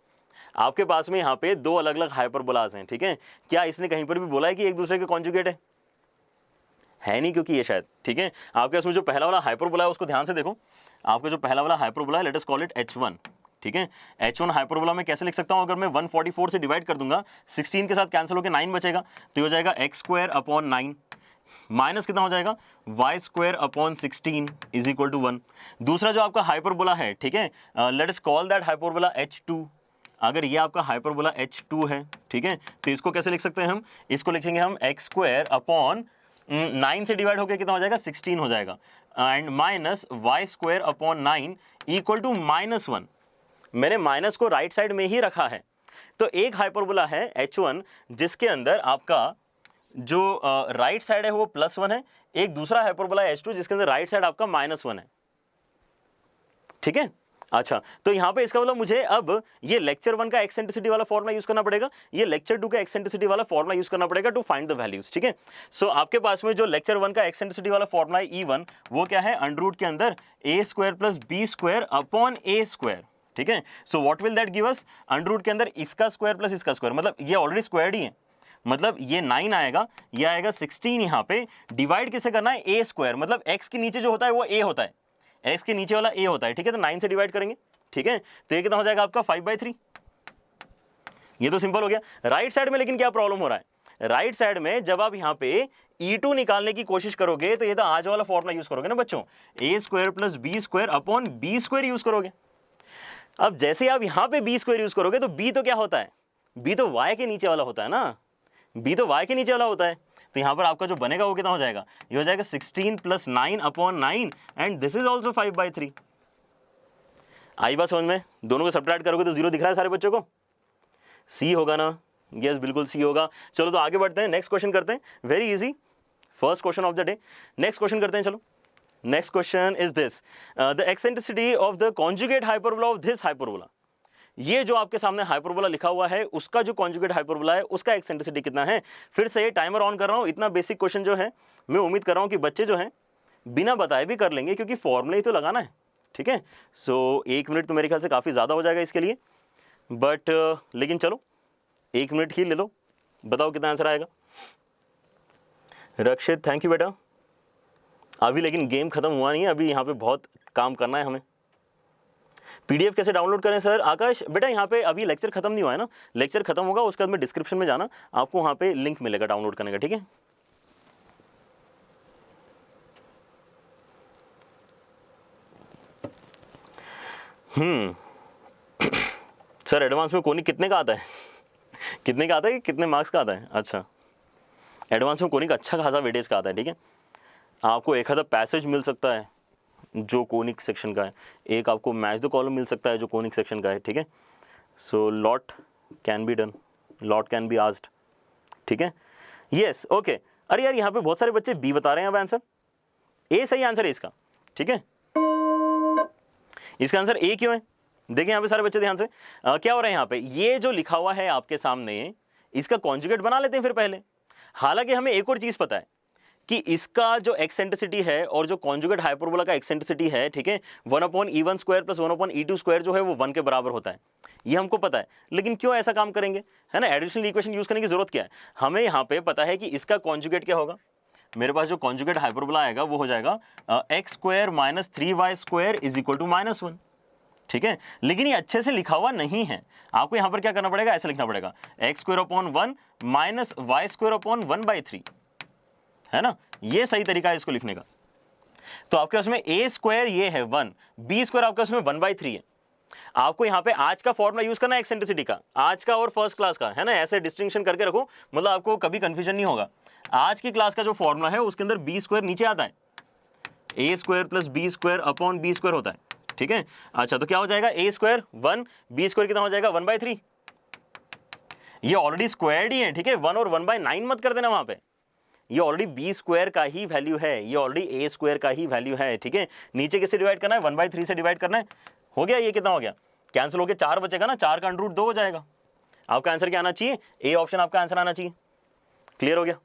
आपके पास में यहाँ पे 2 अलग अलग हाइपरबोलास हैं, ठीक है। क्या इसने कहीं पर भी बोला है कि एक दूसरे के कॉन्जुगेट है नहीं, क्योंकि ये शायद, ठीक है, आपके उसमें जो पहला वाला हाइपरबोला है उसको ध्यान से देखो। आपका जो पहला वाला हाइपरबोला है, let us call it H1, ठीक है। H1 हाइपरबोला में कैसे लिख सकता हूँ, अगर मैं 144 से डिवाइड कर दूंगा, 16 के साथ कैंसिल होकर 9 बचेगा, तो हो जाएगा x² 9 माइनस कितना हो जाएगा y² 16 = 1। दूसरा जो आपका हाइपरबोला है, ठीक है, let us call that hyperbola H2। अगर ये आपका हाइपरबोला H2 है, ठीक है, तो इसको कैसे लिख सकते हैं हम, इसको लिखेंगे हम x² 9 से डिवाइड होकर कितना हो जाएगा 16 हो जाएगा, एंड माइनस y² 9 = -1। मैंने माइनस को राइट साइड में ही रखा है। तो एक हाइपरबोला है H1 जिसके अंदर आपका जो राइट साइड है वो +1 है, एक दूसरा हाइपरबोला H2 जिसके अंदर राइट साइड आपका -1 है, ठीक है। अच्छा, तो यहाँ पे इसका मतलब मुझे अब ये लेक्चर 1 का एक्सेंट्रिसिटी वाला फॉर्मुला यूज करना पड़ेगा, ये लेक्चर 2 का एक्सेंट्रिसिटी वाला फॉर्मुला यूज करना पड़ेगा टू फाइंड द वैल्यूज, ठीक है। सो आपके पास में जो लेक्चर 1 का एक्सेंट्रिसिटी वाला फॉर्मुला है E1, वो क्या है, √ के अंदर a² + b² / a², ठीक है। So what will that give us, √ के अंदर इसका स्क्वायर प्लस इसका स्क्वायर, मतलब ये ऑलरेडी स्क्वायर्ड ही है, मतलब ये 9 आएगा, ये आएगा 16। यहाँ पे डिवाइड किसे करना है, a², मतलब x के नीचे जो होता है वो a होता है, x के नीचे वाला a होता है, ठीक है। तो 9 से डिवाइड करेंगे, ठीक है, तो ये कितना हो जाएगा आपका 5/3। ये तो सिंपल हो गया। राइट साइड में लेकिन क्या प्रॉब्लम हो रहा है, राइट साइड में जब आप यहाँ पे E2 निकालने की कोशिश करोगे तो ये तो आज वाला फॉर्मुला यूज करोगे ना बच्चों, a² + b² / b² यूज करोगे। अब जैसे आप यहाँ पे b² यूज करोगे तो b तो क्या होता है, b तो y के नीचे वाला होता है ना, b तो y के नीचे वाला होता है। तो यहाँ पर आपका जो बनेगा वो कितना हो जाएगा, ये हो जाएगा 16 + 9/9 एंड दिस इज ऑल्सो 5/3। आई बात समझ में, दोनों को सब्ट्रैक्ट करोगे तो 0 दिख रहा है सारे बच्चों को, सी होगा ना, यस बिल्कुल सी होगा। चलो तो आगे बढ़ते हैं, नेक्स्ट क्वेश्चन करते हैं, very easy, first question of the day. Next question करते हैं, चलो next question is this, the eccentricity of the conjugate hyperbola of this hyperbola. ये जो आपके सामने हाइपरबोला लिखा हुआ है उसका जो कॉन्जुगेट हाइपरबोला है उसका एक्सेंट्रिसिटी कितना है। फिर से टाइमर ऑन कर रहा हूँ, इतना बेसिक क्वेश्चन जो है मैं उम्मीद कर रहा हूँ कि बच्चे जो हैं बिना बताए भी कर लेंगे, क्योंकि फॉर्मूला ही तो लगाना है, ठीक है। सो 1 मिनट तो मेरे ख्याल से काफ़ी ज़्यादा हो जाएगा इसके लिए, बट लेकिन चलो 1 मिनट ही ले लो, बताओ कितना आंसर आएगा। रक्षित थैंक यू बेटा। अभी लेकिन गेम खत्म हुआ नहीं है, अभी यहाँ पे बहुत काम करना है हमें। PDF कैसे डाउनलोड करें सर? आकाश बेटा यहाँ पे अभी लेक्चर खत्म नहीं हुआ है ना, लेक्चर खत्म होगा उसके बाद में डिस्क्रिप्शन में जाना, आपको वहाँ पे लिंक मिलेगा डाउनलोड करने का, ठीक है। सर एडवांस में कोनिक कितने का आता है कितने का आता है, कितने मार्क्स का आता है? अच्छा, एडवांस में कोनिक अच्छा खासा वेटेज का आता है, ठीक है। आपको एक आधा पैसेज मिल सकता है जो कोनिक सेक्शन का है, एक आपको मैच द कॉलम मिल सकता है जो कोनिक सेक्शन का है, ठीक है। So lot can be done, lot can be asked, ठीक है, यस, ओके। अरे यार यहाँ पे बहुत सारे बच्चे बी बता रहे हैं अब आंसर, ए सही आंसर है इसका, ठीक है, इसका आंसर ए क्यों है? देखिए यहाँ पे सारे बच्चे ध्यान से, क्या हो रहा है यहाँ पे, ये जो लिखा हुआ है आपके सामने इसका कॉन्जुगेट बना लेते हैं फिर पहले। हालांकि हमें एक और चीज पता है कि इसका जो एक्सेंट्रिसिटी है और जो कॉन्जुगेट हाइपरबोला का एक्सेंट्रिसिटी है, ठीक है, 1/E1 square plus 1/E2 square जो है वो 1 के बराबर होता है, ये हमको पता है। लेकिन क्यों ऐसा काम करेंगे, है ना, एडिशनल इक्वेशन यूज करने की जरूरत क्या है? हमें यहाँ पे पता है कि इसका कॉन्जुगेट क्या होगा, मेरे पास जो कॉन्जुगेट हाइपरबोला आएगा वो हो जाएगा x square minus 3y square is equal to -1, ठीक है। लेकिन ये अच्छे से लिखा हुआ नहीं है, आपको यहाँ पर क्या करना पड़ेगा, ऐसे लिखना पड़ेगा x square upon 1 minus y square upon 1/3, है ना, ये सही तरीका है इसको लिखने का। तो आपके पास में a स्क्वायर ये है 1, b स्क्वायर आपके पास में 1/3 है। आपको यहाँ पे आज का फॉर्मूला यूज करना है एक्सेंट्रिसिटी का, आज का और फर्स्ट क्लास का, है ना, ऐसे डिस्टिंक्शन करके रखो, मतलब आपको कभी कंफ्यूजन नहीं होगा। आज की क्लास का जो फॉर्मूला है उसके अंदर b स्क्वायर नीचे आता है, a square plus b square upon b square होता है, ठीक है। अच्छा तो क्या हो जाएगा, a स्क्वायर 1, b स्क्वायर कितना हो जाएगा 1/3, ये ऑलरेडी स्क्वायर्ड ही है, ठीक है, 1 और 1/9 मत कर देना वहां पे, ये ऑलरेडी बी स्क्वायर का ही वैल्यू है, ये ऑलरेडी ए स्क्वायर का ही वैल्यू है, ठीक है। नीचे किससे डिवाइड करना है, 1/3 से डिवाइड करना है, हो गया, ये कितना हो गया, कैंसिल हो गया, 4 बचेगा ना, 4 का अंडर रूट 2 हो जाएगा। आपका आंसर क्या आना चाहिए, ए ऑप्शन आपका आंसर आना चाहिए। क्लियर हो गया।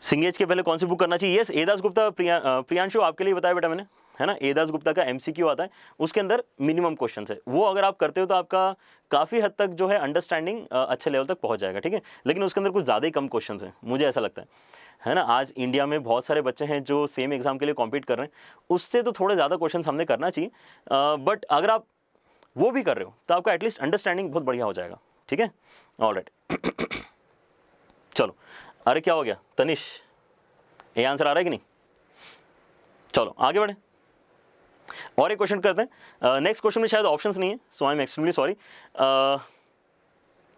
सिंगेज के पहले कौन सी बुक करना चाहिए, यस, ए दास गुप्ता, प्रियांशु आपके लिए बताया बेटा मैंने, है ना, ए दास गुप्ता का एमसीक्यू आता है, उसके अंदर मिनिमम क्वेश्चन है, वो अगर आप करते हो तो आपका काफ़ी हद तक जो है अंडरस्टैंडिंग अच्छे लेवल तक पहुंच जाएगा, ठीक है। लेकिन उसके अंदर कुछ ज़्यादा ही कम क्वेश्चन हैं, मुझे ऐसा लगता है ना। आज इंडिया में बहुत सारे बच्चे हैं जो सेम एग्जाम के लिए कॉम्पीट कर रहे हैं, उससे तो थोड़े ज़्यादा क्वेश्चन हमने करना चाहिए, बट अगर आप वो भी कर रहे हो तो आपका एटलीस्ट अंडरस्टैंडिंग बहुत बढ़िया हो जाएगा, ठीक है। ऑलराइट चलो, अरे क्या हो गया तनिष, ये आंसर आ रहा है कि नहीं, चलो आगे बढ़े और एक क्वेश्चन करते हैं। नेक्स्ट क्वेश्चन में शायद ऑप्शंस नहीं है, so I am extremely sorry,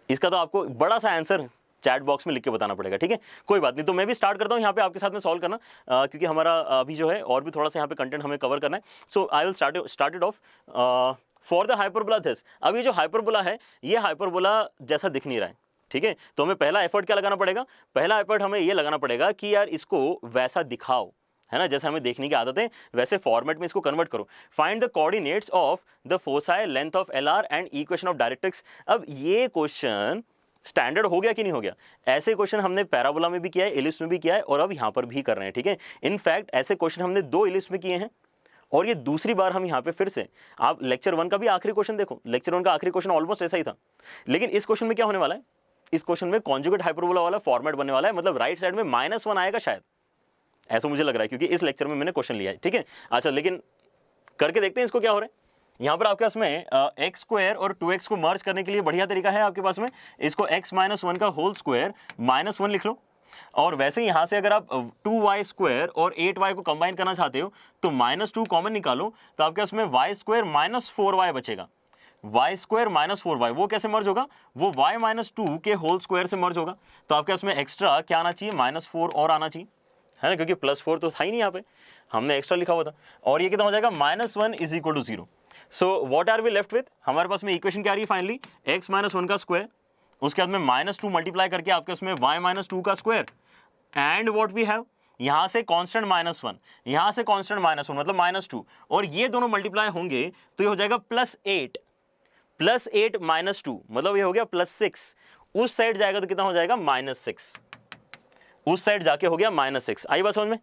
इसका तो आपको बड़ा सा आंसर चैट बॉक्स में लिख के बताना पड़ेगा, ठीक है, कोई बात नहीं। तो मैं भी स्टार्ट करता हूँ यहाँ पे आपके साथ में सॉल्व करना, क्योंकि हमारा अभी जो है और भी थोड़ा सा यहाँ पे कंटेंट हमें कवर करना है। So I will start it off for the hyperbola this. अब ये जो हाइपरबोला है ये हाइपरबोला जैसा दिख नहीं रहा है, ठीक है, तो हमें पहला एफर्ट क्या लगाना पड़ेगा, पहला एफर्ट हमें ये लगाना पड़ेगा कि यार इसको वैसा दिखाओ, है ना, जैसे हमें देखने की आदत है वैसे फॉर्मेट में इसको कन्वर्ट करो। Find the coordinates of the foci, length of LR and equation of directrix. अब ये क्वेश्चन स्टैंडर्ड हो गया कि नहीं हो गया, ऐसे क्वेश्चन हमने पैराबोला में भी किया है, इलिप्स में भी किया है और अब यहाँ पर भी कर रहे हैं, ठीक है। इनफैक्ट ऐसे क्वेश्चन हमने 2 इलिप्स में किए हैं और ये दूसरी बार हम यहाँ पे फिर से, आप लेक्चर 1 का भी आखिरी क्वेश्चन देखो, लेक्चर 1 का आखिरी क्वेश्चन ऑलमोस्ट ऐसा ही था, लेकिन इस क्वेश्चन में क्या होने वाला है, इस क्वेश्चन में कॉन्जुगेट हाइपरबोला वाला फॉर्मेट बनने वाला है, मतलब राइट साइड में -1 आएगा शायद, ऐसा मुझे लग रहा है, क्योंकि इस लेक्चर में मैंने क्वेश्चन लिया है, ठीक है। अच्छा लेकिन करके देखते हैं इसको क्या हो रहा है। यहाँ पर आपके पास में एक्स स्क्वायर और 2x को मर्ज करने के लिए बढ़िया तरीका है आपके पास में, इसको x - 1 का होल स्क्वायर -1 लिख लो, और वैसे यहाँ से अगर आप 2y स्क्वायर और 8y को कंबाइन करना चाहते हो तो -2 कॉमन निकालो, तो आपके पास में y स्क्वायर -4y बचेगा, y स्क्वायर -4y, वो कैसे मर्ज होगा, वो y - 2 के होल स्क्वायर से मर्ज होगा, तो आपके पास में एक्स्ट्रा क्या आना चाहिए, -4 और आना चाहिए, है ना, क्योंकि +4 तो था ही नहीं यहाँ पे, हमने एक्स्ट्रा लिखा हुआ था, और ये कितना हो जाएगा -1 is equal to 0। So what are we left with, हमारे पास में इक्वेशन क्या आ रही है फाइनली, x - 1 का स्क्वायर, उसके बाद में -2 मल्टीप्लाई करके आपके उसमें y - 2 का square, and what we have, यहाँ से कांस्टेंट -1, यहाँ से कांस्टेंट -1 मतलब -2, और ये दोनों मल्टीप्लाई होंगे तो ये हो जाएगा +8 -2 मतलब ये हो गया +6, उस साइड जाएगा तो कितना हो जाएगा -6, उस साइड जाके हो गया -6। आई बात समझ में,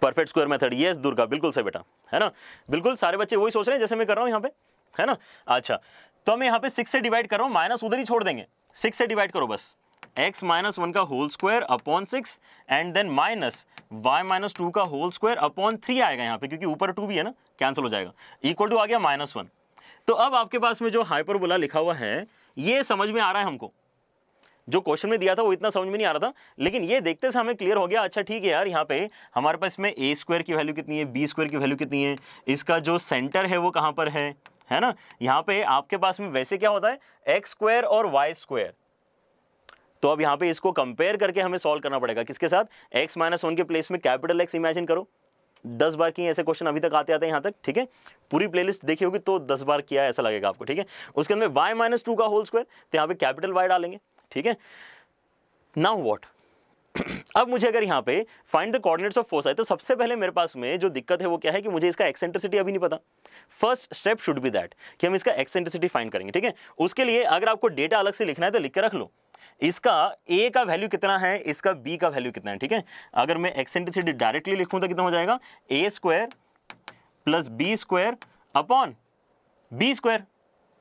perfect square method, yes Durga बिल्कुल सही बेटा, है ना, बिल्कुल सारे बच्चे वही सोच रहे हैं जैसे मैं कर रहा हूं यहाँ पे, है ना। अच्छा तो मैं यहाँ पे 6 से डिवाइड कर रहा हूँ, माइनस उधर ही छोड़ देंगे, 6 से डिवाइड करो बस, x - 1 का whole square upon 6 and then minus y - 2 का होल स्क्वायर अपॉन 3 आएगा यहाँ पे, क्योंकि ऊपर 2 भी है ना, कैंसिल हो जाएगा, इक्वल टू आ गया -1। तो अब आपके पास में जो हाइपरबोला लिखा हुआ है ये समझ में आ रहा है हमको, जो क्वेश्चन में दिया था वो इतना समझ में नहीं आ रहा था, लेकिन ये देखते से हमें क्लियर हो गया, अच्छा ठीक है यार, यहाँ पे हमारे पास में a स्क्वायर की वैल्यू कितनी है, b स्क्वायर की वैल्यू कितनी है, इसका जो सेंटर है वो कहाँ पर है ना। यहाँ पे आपके पास में वैसे क्या होता है x स्क्वायर और y स्क्वायर, तो अब यहाँ पे इसको कंपेयर करके हमें सॉल्व करना पड़ेगा किसके साथ, x माइनस 1 के प्लेस में कैपिटल X इमेजिन करो। 10 बार किए ऐसे क्वेश्चन अभी तक आते आते यहाँ तक, ठीक है। पूरी प्लेलिस्ट देखी होगी तो 10 बार किया ऐसा लगेगा आपको, ठीक है। उसके अंदर y माइनस 2 का होल स्क्वायर, तो यहाँ पे कैपिटल Y डालेंगे, ठीक है। नाउ व्हाट, अब मुझे अगर यहाँ पे find the coordinates of foci, तो सबसे पहले मेरे पास में जो दिक्कत है वो क्या है कि मुझे इसका एक्सेंट्रिसिटी अभी नहीं पता। First step should be that कि हम इसका एक्सेंट्रिसिटी फाइंड करेंगे, ठीक है। उसके लिए अगर आपको डेटा अलग से लिखना है तो लिख के रख लो, इसका a का वैल्यू कितना है, इसका b का वैल्यू कितना है, ठीक है। अगर मैं एक्सेंट्रिसिटी डायरेक्टली लिखूं तो कितना हो जाएगा, a square plus b square upon b square,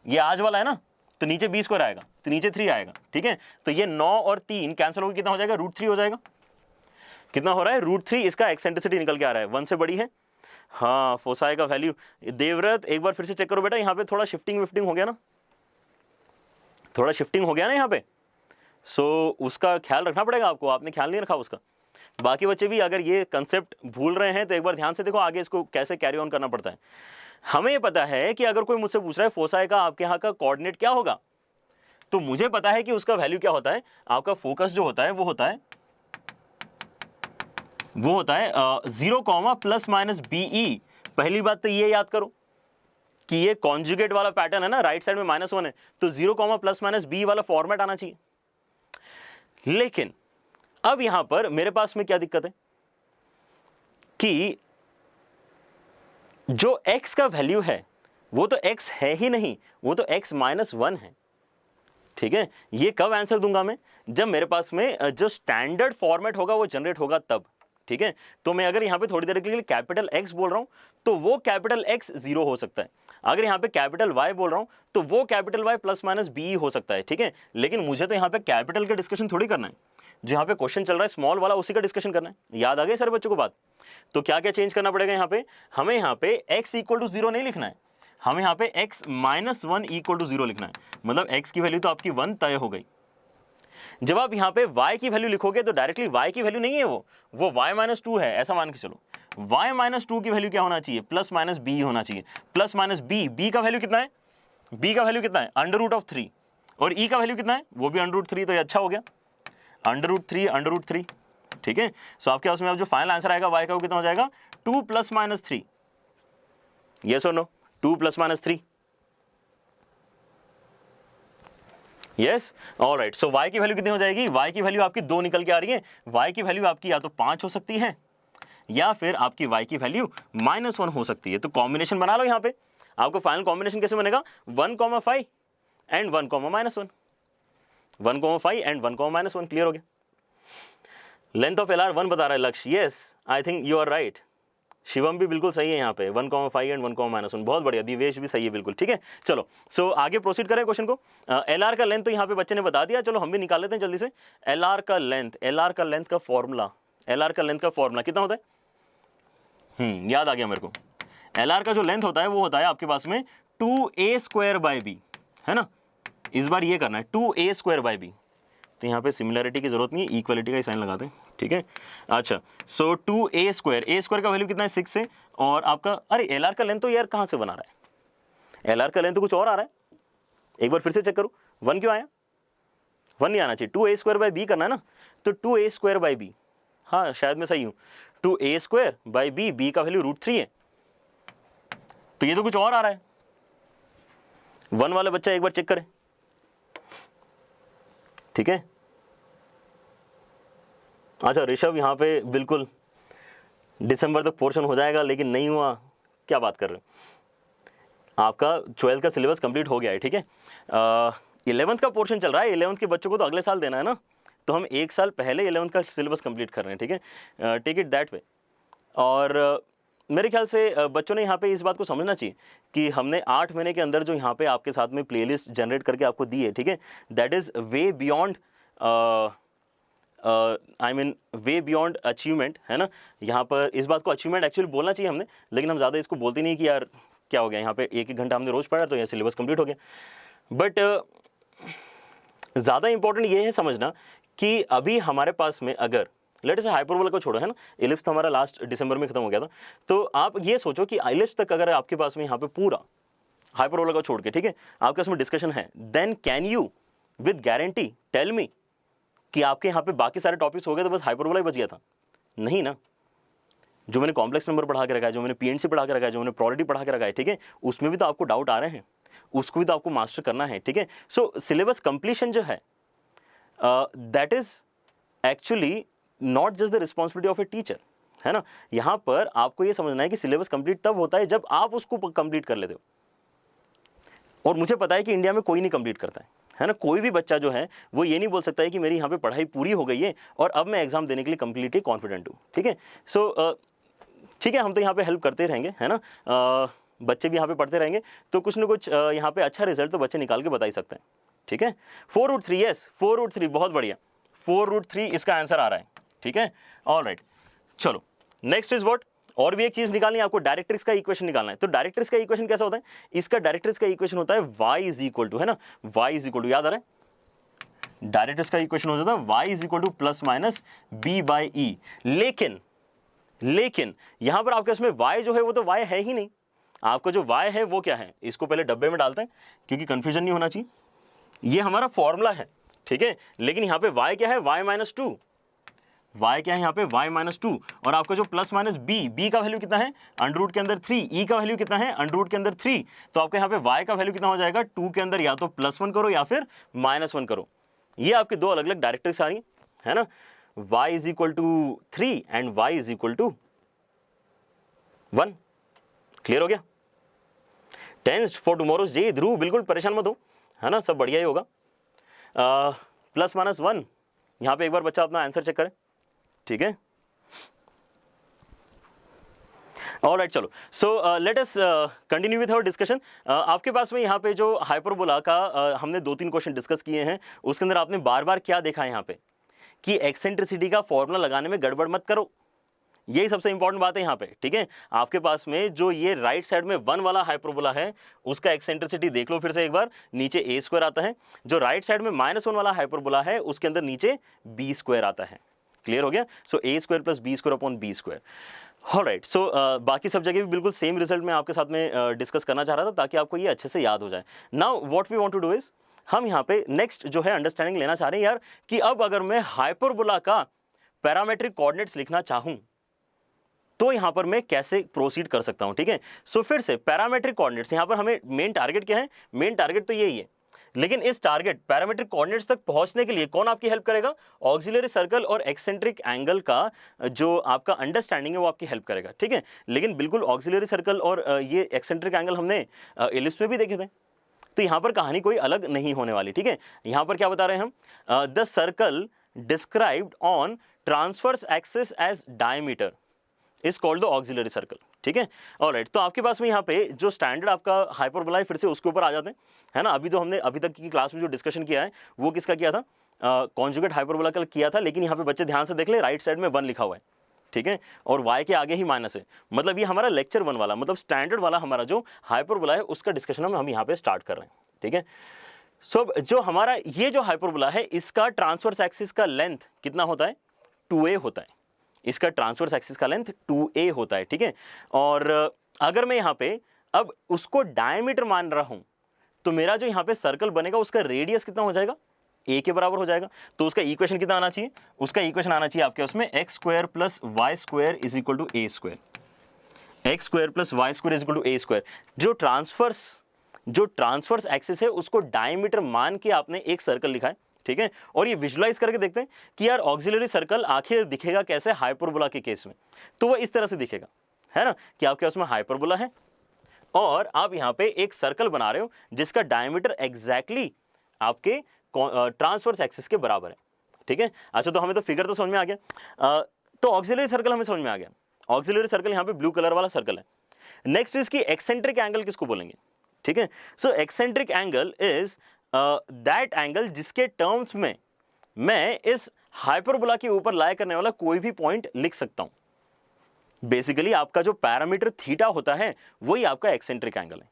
ये आज वाला है ना, तो नीचे b स्क्वायर आएगा, तो नीचे 3 आएगा, ठीक है। तो ये 9 और 3 कैंसिल होकर कितना हो जाएगा, √3 हो जाएगा। कितना हो रहा है, √3, इसका एक्सेंट्रिसिटी निकल के आ रहा है, 1 से बड़ी है। हाँ, फोसाई का वैल्यू, देवव्रत एक बार फिर से चेक करो बेटा, यहाँ पे थोड़ा शिफ्टिंग विफ्टिंग हो गया ना, थोड़ा शिफ्टिंग हो गया ना यहाँ पे, सो उसका ख्याल रखना पड़ेगा आपको, आपने ख्याल नहीं रखा उसका। बाकी बच्चे भी अगर ये कंसेप्ट भूल रहे हैं तो एक बार ध्यान से देखो आगे इसको कैसे कैरी ऑन करना पड़ता है। हमें ये पता है कि अगर कोई मुझसे पूछ रहा है फोसाई का आपके यहाँ का कोऑर्डिनेट क्या होगा, तो मुझे पता है कि उसका वैल्यू क्या होता है, आपका फोकस जो होता है वो होता है 0, प्लस माइनस BE। पहली बात तो ये याद करो कि ये कॉन्जुगेट वाला पैटर्न है ना, राइट साइड में -1 है, तो 0, प्लस माइनस B वाला फॉर्मेट आना चाहिए। लेकिन अब यहां पर मेरे पास में क्या दिक्कत है कि जो x का वैल्यू है वो तो x है ही नहीं, वो तो x माइनस 1 है, ठीक है। ये कब आंसर दूंगा मैं, जब मेरे पास में जो स्टैंडर्ड फॉर्मेट होगा वो जनरेट होगा तब, ठीक है। तो मैं अगर यहां पे थोड़ी देर के लिए कैपिटल X बोल रहा हूं तो वो कैपिटल X 0 हो सकता है, अगर यहां पे कैपिटल Y बोल रहा हूं तो वो capital Y plus minus B हो सकता है, ठीक है। लेकिन मुझे तो यहां पे कैपिटल का डिस्कशन थोड़ी करना है, जो यहाँ पे क्वेश्चन चल रहा है स्मॉल वाला उसी का डिस्कशन करना है। याद आ गई सारे बच्चों को बात। तो क्या क्या चेंज करना पड़ेगा यहाँ पे, हमें यहाँ पे x इक्वल टू 0 नहीं लिखना है, हमें यहाँ पे x माइनस 1 इक्वल टू 0 लिखना है। मतलब x की वैल्यू तो आपकी 1 तय हो गई। जब आप यहाँ पे y की वैल्यू लिखोगे तो डायरेक्टली y की वैल्यू नहीं है वो y माइनस 2 है, ऐसा मान के चलो। y माइनस 2 की वैल्यू क्या होना चाहिए, प्लस माइनस b होना चाहिए। प्लस माइनस b का वैल्यू कितना है, b का वैल्यू कितना है √3, और e का वैल्यू कितना है, वो भी √3, तो ये अच्छा हो गया, √3, ठीक है। सो आपके पास में अब जो फाइनल आंसर आएगा y का वो कितना हो जाएगा, 2 प्लस माइनस 3। यस और no, 2 plus minus 3, yes, alright. So y की वैल्यू कितनी हो जाएगी, y की वैल्यू आपकी 2 निकल के आ रही है। y की वैल्यू आपकी या तो 5 हो सकती है या फिर आपकी y की वैल्यू -1 हो सकती है। तो कॉम्बिनेशन बना लो यहाँ पे, आपको फाइनल कॉम्बिनेशन कैसे बनेगा, 1,5 एंड 1, -1, 1,5 एंड 1, -1, क्लियर हो गया। लेंथ ऑफ LR 1 बता रहा है Lakshya, yes I think you are right. Shivam भी बिल्कुल सही है यहाँ पे, 1,5 एंड 1, -1, बहुत बढ़िया। दिवेश भी सही है बिल्कुल, ठीक है। चलो सो आगे प्रोसीड करें क्वेश्चन को। LR का लेंथ तो यहाँ पे बच्चे ने बता दिया, चलो हम भी निकाल लेते हैं जल्दी से। LR का लेंथ का फॉर्मूला कितना होता है, याद आ गया मेरे को। LR का जो लेंथ होता है वो होता है आपके पास में 2a² b, है ना। इस बार ये करना है 2a² b, तो यहाँ पे सिमिलरिटी की जरूरत नहीं है, इक्वलिटी का ही साइन लगाते हैं, ठीक है। अच्छा, सो 2a² का वैल्यू कितना है 6 है, और आपका अरे LR का लेंथ तो यार कहाँ से बना रहा है, LR का लेंथ तो कुछ और आ रहा है। एक बार फिर से चेक करो, 1 क्यों आया, 1 नहीं आना चाहिए, 2a² b करना है ना, तो 2a² b, हाँ शायद मैं सही हूँ, 2a² b, b का वैल्यू √3 है, तो ये तो कुछ और आ रहा है। 1 वाला बच्चा एक बार चेक करें, ठीक है। अच्छा ऋषभ यहाँ पे बिल्कुल दिसंबर तक पोर्शन हो जाएगा, लेकिन नहीं हुआ, क्या बात कर रहे हो, आपका 12th का सिलेबस कंप्लीट हो गया है, ठीक है। 11th का पोर्शन चल रहा है, 11th के बच्चों को तो अगले साल देना है ना, तो हम 1 साल पहले 11th का सिलेबस कंप्लीट कर रहे हैं, ठीक है। Take it that way. और मेरे ख्याल से बच्चों ने यहाँ पे इस बात को समझना चाहिए कि हमने 8 महीने के अंदर जो यहाँ पे आपके साथ में प्लेलिस्ट जनरेट करके आपको दी है, ठीक है, that is way beyond, I mean way beyond achievement, है ना। यहाँ पर इस बात को अचीवमेंट एक्चुअली बोलना चाहिए हमने, लेकिन हम ज़्यादा इसको बोलते नहीं कि यार क्या हो गया, यहाँ पे 1-1 घंटा हमने रोज़ पढ़ा तो यह सिलेबस कंप्लीट हो गया। बट ज़्यादा इंपॉर्टेंट ये है समझना कि अभी हमारे पास में अगर लेट से हाइपरबोला को छोड़ो, है ना, इलिप्स तो हमारा लास्ट दिसंबर में खत्म हो गया था, तो आप ये सोचो कि इलिप्स तक अगर आपके पास में यहाँ पे पूरा हाइपरबोला को छोड़ के, ठीक है, आपके उसमें डिस्कशन है, then can you with guarantee tell me कि आपके यहाँ पे बाकी सारे टॉपिक्स हो गए तो बस हाइपरबोला ही बच गया था? नहीं ना। जो मैंने कॉम्प्लेक्स नंबर पढ़ा के रखा है, जो मैंने पीएनसी पढ़ा के रखा है, जो मैंने प्रोबेबिलिटी पढ़ा के रखा है, ठीक है, उसमें भी तो आपको डाउट आ रहे हैं, उसको भी तो आपको मास्टर करना है, ठीक है। सो सिलेबस कंप्लीशन जो है that is actually not just the responsibility of a teacher, है ना। यहाँ पर आपको ये समझना है कि सिलेबस कंप्लीट तब होता है जब आप उसको कंप्लीट कर लेते हो, और मुझे पता है कि इंडिया में कोई नहीं कंप्लीट करता है ना। कोई भी बच्चा जो है वो ये नहीं बोल सकता है कि मेरी यहाँ पे पढ़ाई पूरी हो गई है और अब मैं एग्जाम देने के लिए कंप्लीटली कॉन्फिडेंट हूँ, ठीक है। सो ठीक है, हम तो यहाँ पे हेल्प करते रहेंगे, है ना। बच्चे भी यहाँ पे पढ़ते रहेंगे तो कुछ ना कुछ यहाँ पे अच्छा रिजल्ट तो बच्चे निकाल के बता ही सकते हैं, ठीक है। 4√3, यस 4√3, बहुत बढ़िया, 4√3 इसका आंसर आ रहा है, ठीक है। ऑलराइट, चलो नेक्स्ट इज व्हाट, और भी एक चीज निकालनी है आपको, डायरेक्ट्रिक्स का इक्वेशन निकालना है। तो डायरेक्ट्रिक्स का इक्वेशन कैसा होता है? इसका डायरेक्ट्रिक्स का इक्वेशन होता है y इज इक्वल टू, है ना, y इज इक्वल टू, याद आ रहा है, डायरेक्ट्रिक्स का इक्वेशन हो जाता है y is equal to plus minus b by e. लेकिन यहां पर आपके उसमें y जो है वो तो y है ही नहीं। आपको जो y है वो क्या है, इसको पहले डब्बे में डालते हैं क्योंकि कंफ्यूजन नहीं होना चाहिए। ये हमारा फॉर्मूला है, ठीक है, लेकिन यहाँ पे y क्या है, y माइनस 2, y क्या है यहाँ पे, y माइनस 2, और आपका जो प्लस माइनस b का वैल्यू कितना है, अंडर के अंदर 3, e का वैल्यू कितना है, अंडर के अंदर 3, तो आपके यहाँ पे y का वैल्यू कितना हो जाएगा, 2 के अंदर या तो +1 करो या फिर -1 करो। ये आपके दो अलग अलग डायरेक्ट्रिक्स आ रही है ना, y is equal to 3 and y is equal to 1। Clear हो गया? Tensed for tomorrow's day, Dhruv बिल्कुल परेशान मत हो, है ना, सब बढ़िया ही होगा। +-1, यहाँ पे एक बार बच्चा अपना आंसर चेक करे, ठीक है। ऑलराइट, चलो, so let us continue with our discussion. आपके पास में यहाँ पे जो हाइपरबोला का हमने 2-3 क्वेश्चन डिस्कस किए हैं, उसके अंदर आपने बार बार क्या देखा है यहाँ पे कि एक्सेंट्रिसिटी का फॉर्मूला लगाने में गड़बड़ मत करो, यही सबसे इंपॉर्टेंट बात है यहाँ पे, ठीक है। आपके पास में जो ये राइट साइड में 1 वाला हाइपरबोला है उसका एक्सेंट्रिसिटी देख लो फिर से एक बार, नीचे a² आता है। जो राइट साइड में -1 वाला हाइपरबोला है उसके अंदर नीचे b² आता है। क्लियर हो गया? सो a² + b² upon b²। Alright, सो बाकी सब जगह भी बिल्कुल सेम रिजल्ट मैं आपके साथ में डिस्कस करना चाह रहा था ताकि आपको ये अच्छे से याद हो जाए। Now what we want to do is, हम यहाँ पे नेक्स्ट जो है अंडरस्टैंडिंग लेना चाह रहे हैं यार कि अब अगर मैं हाइपरबोला का पैरामेट्रिक कोऑर्डिनेट्स लिखना चाहूं तो यहां पर मैं कैसे प्रोसीड कर सकता हूं, ठीक है। सो फिर से पैरामेट्रिक कोऑर्डिनेट्स, यहां पर हमें मेन टारगेट क्या है, मेन टारगेट तो यही है, लेकिन इस टारगेट पैरामेट्रिक कोऑर्डिनेट्स तक पहुंचने के लिए कौन आपकी हेल्प करेगा, ऑक्सिलरी सर्कल और एक्सेंट्रिक एंगल का जो आपका अंडरस्टैंडिंग है वो आपकी हेल्प करेगा, ठीक है। लेकिन बिल्कुल ऑक्सिलरी सर्कल और ये एक्सेंट्रिक एंगल हमने इलिप्स में भी देखे थे, तो यहां पर कहानी कोई अलग नहीं होने वाली, ठीक है। यहां पर क्या बता रहे हैं हम, the circle described on transverse axis as diameter is called the auxiliary circle, ठीक है। ऑलराइट, तो आपके पास में यहाँ पे जो स्टैंडर्ड आपका हाइपरबोला है फिर से उसके ऊपर आ जाते हैं, है ना। अभी तो हमने अभी तक की क्लास में जो डिस्कशन किया है वो किसका किया था, कॉन्जुगेट हाइपरबोला का किया था, लेकिन यहाँ पे बच्चे ध्यान से देख ले, राइट साइड में 1 लिखा हुआ है, ठीक है, और y के आगे ही माइनस है, मतलब ये हमारा लेक्चर 1 वाला, मतलब स्टैंडर्ड वाला हमारा जो हाइपरबोला है उसका डिस्कशन हम यहाँ पे स्टार्ट कर रहे हैं, ठीक है। सो जो हमारा ये जो हाइपरबोला है इसका ट्रांसवर्स एक्सिस का लेंथ कितना होता है, 2a होता है, इसका ट्रांसवर्स एक्सिस का लेंथ 2a होता है, ठीक है। और अगर मैं यहाँ पे अब उसको डायमीटर मान रहा हूं तो मेरा जो यहाँ पे सर्कल बनेगा उसका रेडियस कितना हो जाएगा, a के बराबर हो जाएगा। तो उसका इक्वेशन कितना आना चाहिए, उसका इक्वेशन आना चाहिए आपके उसमें x² + y² is equal to a², x² + y² is equal to a²। जो ट्रांसवर्स एक्सिस है उसको डायमीटर मान के आपने एक सर्कल लिखा है, ठीक है। और ये विजुलाइज करके देखते हैं कि यार ऑक्सिलरी सर्कल आखिर दिखेगा कैसे हाइपरबोला के केस में, तो वो इस तरह से दिखेगा, है ना, कि आपके उसमें हाइपरबोला है और आप यहाँ पे एक सर्कल बना रहे हो जिसका डायमीटर एग्जैक्टली आपके ट्रांसवर्स एक्सिस के बराबर है, ठीक है। अच्छा, तो हमें तो फिगर तो समझ में आ गया, तो ऑक्सिलरी सर्कल हमें समझ में आ गया। ऑक्सिलरी सर्कल यहाँ पे ब्लू कलर वाला सर्कल है। नेक्स्ट इसकी एक्सेंट्रिक एंगल किसको बोलेंगे, ठीक है। So eccentric angle is that angle जिसके टर्म्स में मैं इस हाइपरबोला के ऊपर लाई करने वाला कोई भी पॉइंट लिख सकता हूं। बेसिकली आपका जो पैरामीटर थीटा होता है वही आपका एक्सेंट्रिक एंगल है,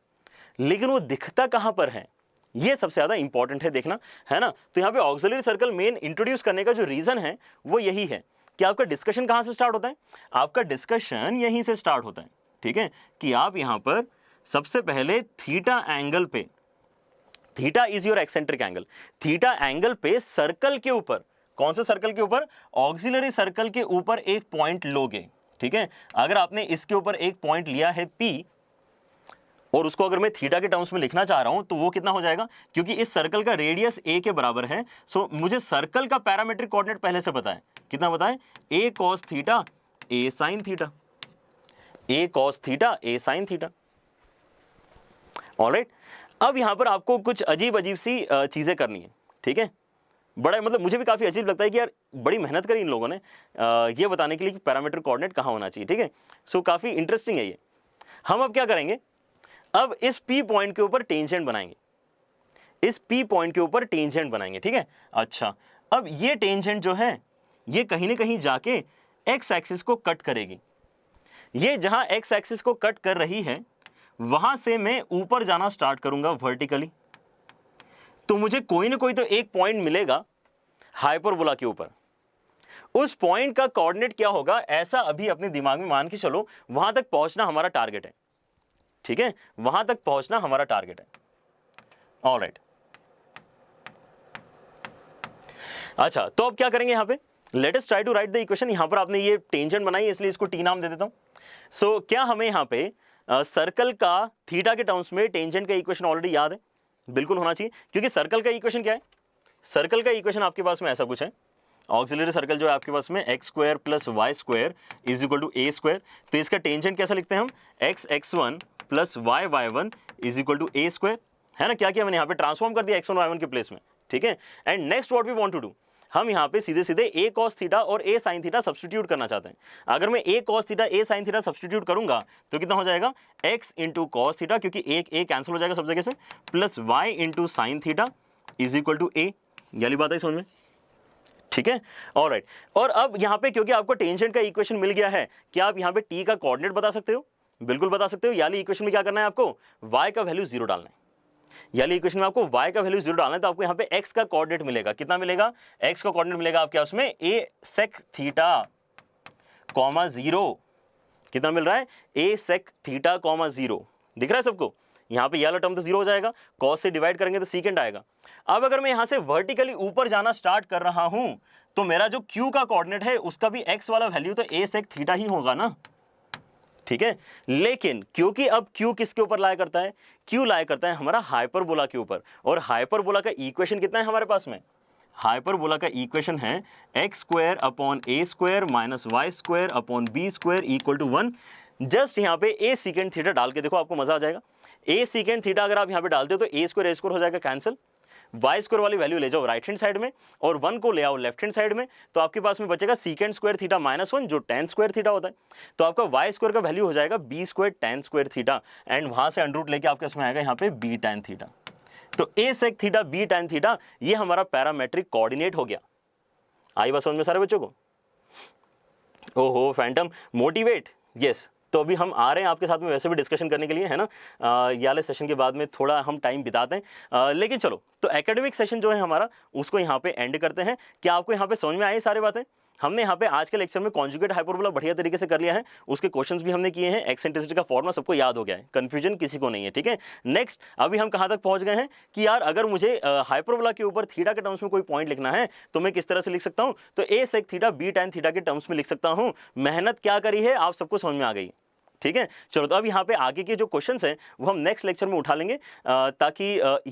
लेकिन वो दिखता कहां पर है ये सबसे ज्यादा इंपॉर्टेंट है देखना, है ना। तो यहाँ पे ऑक्सिलरी सर्कल मेन इंट्रोड्यूस करने का जो रीजन है वो यही है कि आपका डिस्कशन कहां से स्टार्ट होता है, आपका डिस्कशन यहीं से स्टार्ट होता है, ठीक है, कि आप यहां पर सबसे पहले थीटा एंगल पे, theta is your eccentric angle, theta angle पे सर्कल के ऊपर कौन से सर्कल के ऊपर? ऑक्सिलरी सर्कल के ऊपर एक पॉइंट लोगे, ठीक है। अगर आपने इसके ऊपर एक पॉइंट लिया है P और उसको अगर मैं थीटा के टर्म्स में लिखना चाह रहा हूं तो वो कितना हो जाएगा? क्योंकि इस सर्कल का रेडियस a के बराबर है, सो मुझे सर्कल का पैरामेट्रिक कोऑर्डिनेट पहले से पता है। कितना पता है? a cos theta a sin theta, a cos theta a sin theta. Alright, अब यहां पर आपको कुछ अजीब अजीब सी चीजें करनी है, ठीक है। बड़ा मतलब मुझे भी काफी अजीब लगता है कि यार बड़ी मेहनत करी इन लोगों ने ये बताने के लिए कि पैरामीट्रिक कोऑर्डिनेट कहां होना चाहिए, ठीक है। सो काफी इंटरेस्टिंग है ये। हम अब क्या करेंगे, अब इस P पॉइंट के ऊपर टेंजेंट बनाएंगे, इस P पॉइंट के ऊपर टेंजेंट बनाएंगे, ठीक है। अच्छा, अब ये टेंजेंट जो है ये कहीं ना कहीं जाके x एक्सिस को कट करेगी। ये जहां x एक्सिस को कट कर रही है वहां से मैं ऊपर जाना स्टार्ट करूंगा वर्टिकली, तो मुझे कोई ना कोई तो एक पॉइंट मिलेगा हाइपरबोला के ऊपर। उस पॉइंट का कोऑर्डिनेट क्या होगा, ऐसा अभी अपने दिमाग में मान के चलो, वहां तक पहुंचना हमारा टारगेट है, ठीक है। वहां तक पहुंचना हमारा टारगेट है। ऑलराइट, अच्छा तो अब क्या करेंगे यहां पे, let us try to write the equation. यहां पर आपने ये टेंजेंट बनाई है इसलिए इसको टी नाम दे देता हूं। सो क्या हमें यहां पे सर्कल का थीटा के टर्म्स में टेंजेंट का इक्वेशन ऑलरेडी याद है? बिल्कुल होना चाहिए, क्योंकि सर्कल का इक्वेशन क्या है? सर्कल का इक्वेशन आपके पास में ऐसा कुछ है, ऑक्सिलरी सर्कल जो है आपके पास में x square plus y square is equal to a square. तो इसका टेंजेंट कैसा लिखते हैं हम? X x one plus y y one is equal to a square, है ना। क्या किया मैंने यहाँ पे? ट्रांसफॉर्म कर दिया एक्स वन वाई वन के प्लेस में, ठीक है। And next what we want to do, हम यहाँ पे सीधे सीधे a cos थीटा और a sin थीटा सब्स्टिट्यूट करना चाहते हैं। अगर मैं a cos theta a sin theta substitute करूंगा तो कितना हो जाएगा? x इंटू कॉस थीटा, क्योंकि एक a कैंसिल हो जाएगा सब जगह से, plus y into sine theta is equal to a। ये बात है समझ में, ठीक है। ऑलराइट, और अब यहाँ पे क्योंकि आपको टेंजेंट का इक्वेशन मिल गया है, क्या आप यहाँ पे t का कोऑर्डिनेट बता सकते हो? बिल्कुल बता सकते हो। यानी इक्वेशन में क्या करना है आपको? y का वैल्यू 0 डालना है। यानी इक्वेशन में आपको y का वैल्यू 0 डालना है, तो आपको यहाँ पे x का कोऑर्डिनेट मिलेगा। कितना मिलेगा? x का कोऑर्डिनेट मिलेगा आपके उसमें a sec थीटा कॉमा 0। कितना मिल रहा है? a sec theta comma 0। दिख रहा है सबको? यहाँ पे ये वाला टर्म तो 0 हो जाएगा, cos से डिवाइड करेंगे तो सीकेंड आएगा। अब अगर मैं यहाँ से वर्टिकली ऊपर जाना स्टार्ट कर रहा हूं तो मेरा जो q का कोऑर्डिनेट है उसका भी x वाला वैल्यू तो a sec थीटा ही होगा ना, ठीक है। लेकिन क्योंकि अब Q किसके ऊपर लाया करता है? Q लाया करता है हमारा हाइपरबोला के ऊपर, और हाइपरबोला का इक्वेशन कितना है हमारे पास में? हाइपरबोला का इक्वेशन है x square upon A square minus y square upon b square equal to 1। Just यहाँ पे ए सीकेंड थीटा डाल के देखो, आपको मजा आ जाएगा। ए सीकेंड थीटा अगर आप यहाँ पे डालते हो तो ए स्क्वायर हो जाएगा कैंसिल, वाई स्क्वायर वाली वैल्यू ले जाओ राइट हैंड साइड में और 1 को ले आओ लेफ्ट हैंड साइड में, तो आपके पास में बचेगा सीकेंड स्क्वायर थीटा माइनस 1 जो tan स्क्वायर थीटा होता है। तो आपका वाई स्क्वायर का वैल्यू हो जाएगा b square tan square theta, and वहां से अंडर रूट लेके आपके इसमें आएगा यहाँ पे बी tan थीटा। तो a sec theta b tan theta ये हमारा पैरामेट्रिक कोऑर्डिनेट हो गया। आई बात समझ में सारे बच्चों को? ओहो फैंटम मोटिवेट, यस। तो अभी हम आ रहे हैं आपके साथ में वैसे भी डिस्कशन करने के लिए, है ना। ये वाले सेशन के बाद में थोड़ा हम टाइम बिताते हैं, लेकिन चलो तो एकेडमिक सेशन जो है हमारा उसको यहाँ पे एंड करते हैं। क्या आपको यहाँ पे समझ में आई सारी बातें? हमने यहाँ पे आज के लेक्चर में कॉन्जुगेट हाइपरबोला बढ़िया तरीके से कर लिया है, उसके क्वेश्चंस भी हमने किए हैं, एक्सेंट्रिसिटी का फॉर्मूला सबको याद हो गया है, कंफ्यूजन किसी को नहीं है, ठीक है। नेक्स्ट अभी हम कहाँ तक पहुंच गए हैं कि यार अगर मुझे हाइपरबोला के ऊपर थीटा के टर्म्स में कोई पॉइंट लिखना है तो मैं किस तरह से लिख सकता हूँ? तो a sec theta b tan theta के टर्म्स में लिख सकता हूँ। मेहनत क्या करी है आप सबको समझ में आ गई, ठीक है। चलो तो अब यहाँ पे आगे के जो क्वेश्चंस हैं वो हम नेक्स्ट लेक्चर में उठा लेंगे, ताकि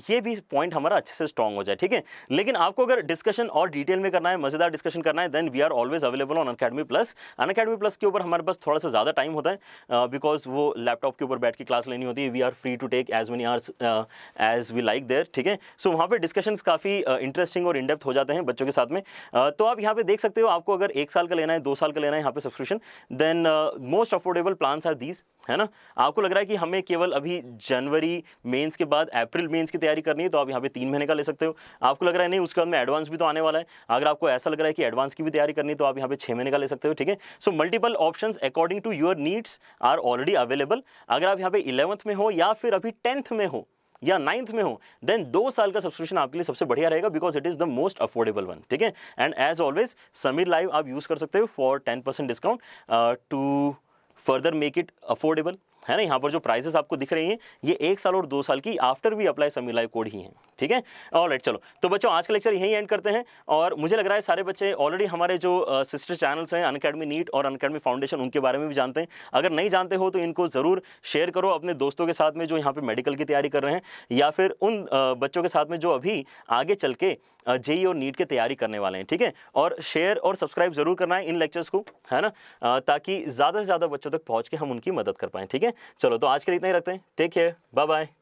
ये भी पॉइंट हमारा अच्छे से स्ट्रांग हो जाए, ठीक है। लेकिन आपको अगर डिस्कशन और डिटेल में करना है, मजेदार डिस्कशन करना है, then we are always available on Unacademy plus. Unacademy plus के ऊपर हमारे पास थोड़ा सा ज़्यादा टाइम होता है, बिकॉज वो लैपटॉप के ऊपर बैठ के क्लास लेनी होती है। We are free to take as many hours as we like there, ठीक है। सो वहाँ पे डिस्कशंस काफ़ी इंटरेस्टिंग और इनडेप्थ हो जाते हैं बच्चों के साथ में। तो आप यहाँ पे देख सकते हो, आपको अगर 1 साल का लेना है, 2 साल का लेना है यहाँ पे subscription, then most affordable plans are these, है ना। आपको लग रहा है कि हमें केवल अभी जनवरी मेंस के बाद अप्रैल मेंस की तैयारी करनी है, तो आप यहाँ पे 3 महीने का ले सकते हो। आपको लग रहा है नहीं उसके बाद में एडवांस भी तो आने वाला है, अगर आपको ऐसा लग रहा है कि एडवांस की भी तैयारी करनी है तो आप यहाँ पे 6 महीने का ले सकते हो, ठीक है। So multiple options according to your needs are already available. अगर आप यहाँ पे 11th में हो या फिर अभी 10th में हो या 9th में हो, देन 2 साल का सब्सक्रिप्शन आपके लिए सबसे बढ़िया रहेगा, because it is the most affordable one, ठीक है। And as always Sameer live आप यूज कर सकते हो for 10% discount to further make it affordable, है ना। यहाँ पर जो प्राइजेस आपको दिख रही हैं ये 1 साल और 2 साल की आफ्टर भी अप्लाई सेमी लाइव कोड ही हैं, ठीक है। ऑलराइट, चलो तो बच्चों आज का लेक्चर यहीं एंड करते हैं। और मुझे लग रहा है सारे बच्चे ऑलरेडी हमारे जो सिस्टर चैनल्स हैं अनअकैडमी नीट और अनअकैडमी फाउंडेशन, उनके बारे में भी जानते हैं। अगर नहीं जानते हो तो इनको ज़रूर शेयर करो अपने दोस्तों के साथ में जो यहाँ पे मेडिकल की तैयारी कर रहे हैं, या फिर उन बच्चों के साथ में जो अभी आगे चल के जेई और नीट की तैयारी करने वाले हैं, ठीक है। और शेयर और सब्सक्राइब जरूर करना है इन लेक्चर्स को, है ना, ताकि ज़्यादा से ज़्यादा बच्चों तक पहुँच के हम उनकी मदद कर पाएँ, ठीक है। चलो तो आज के लिए इतना ही रखते हैं। Take care, bye bye.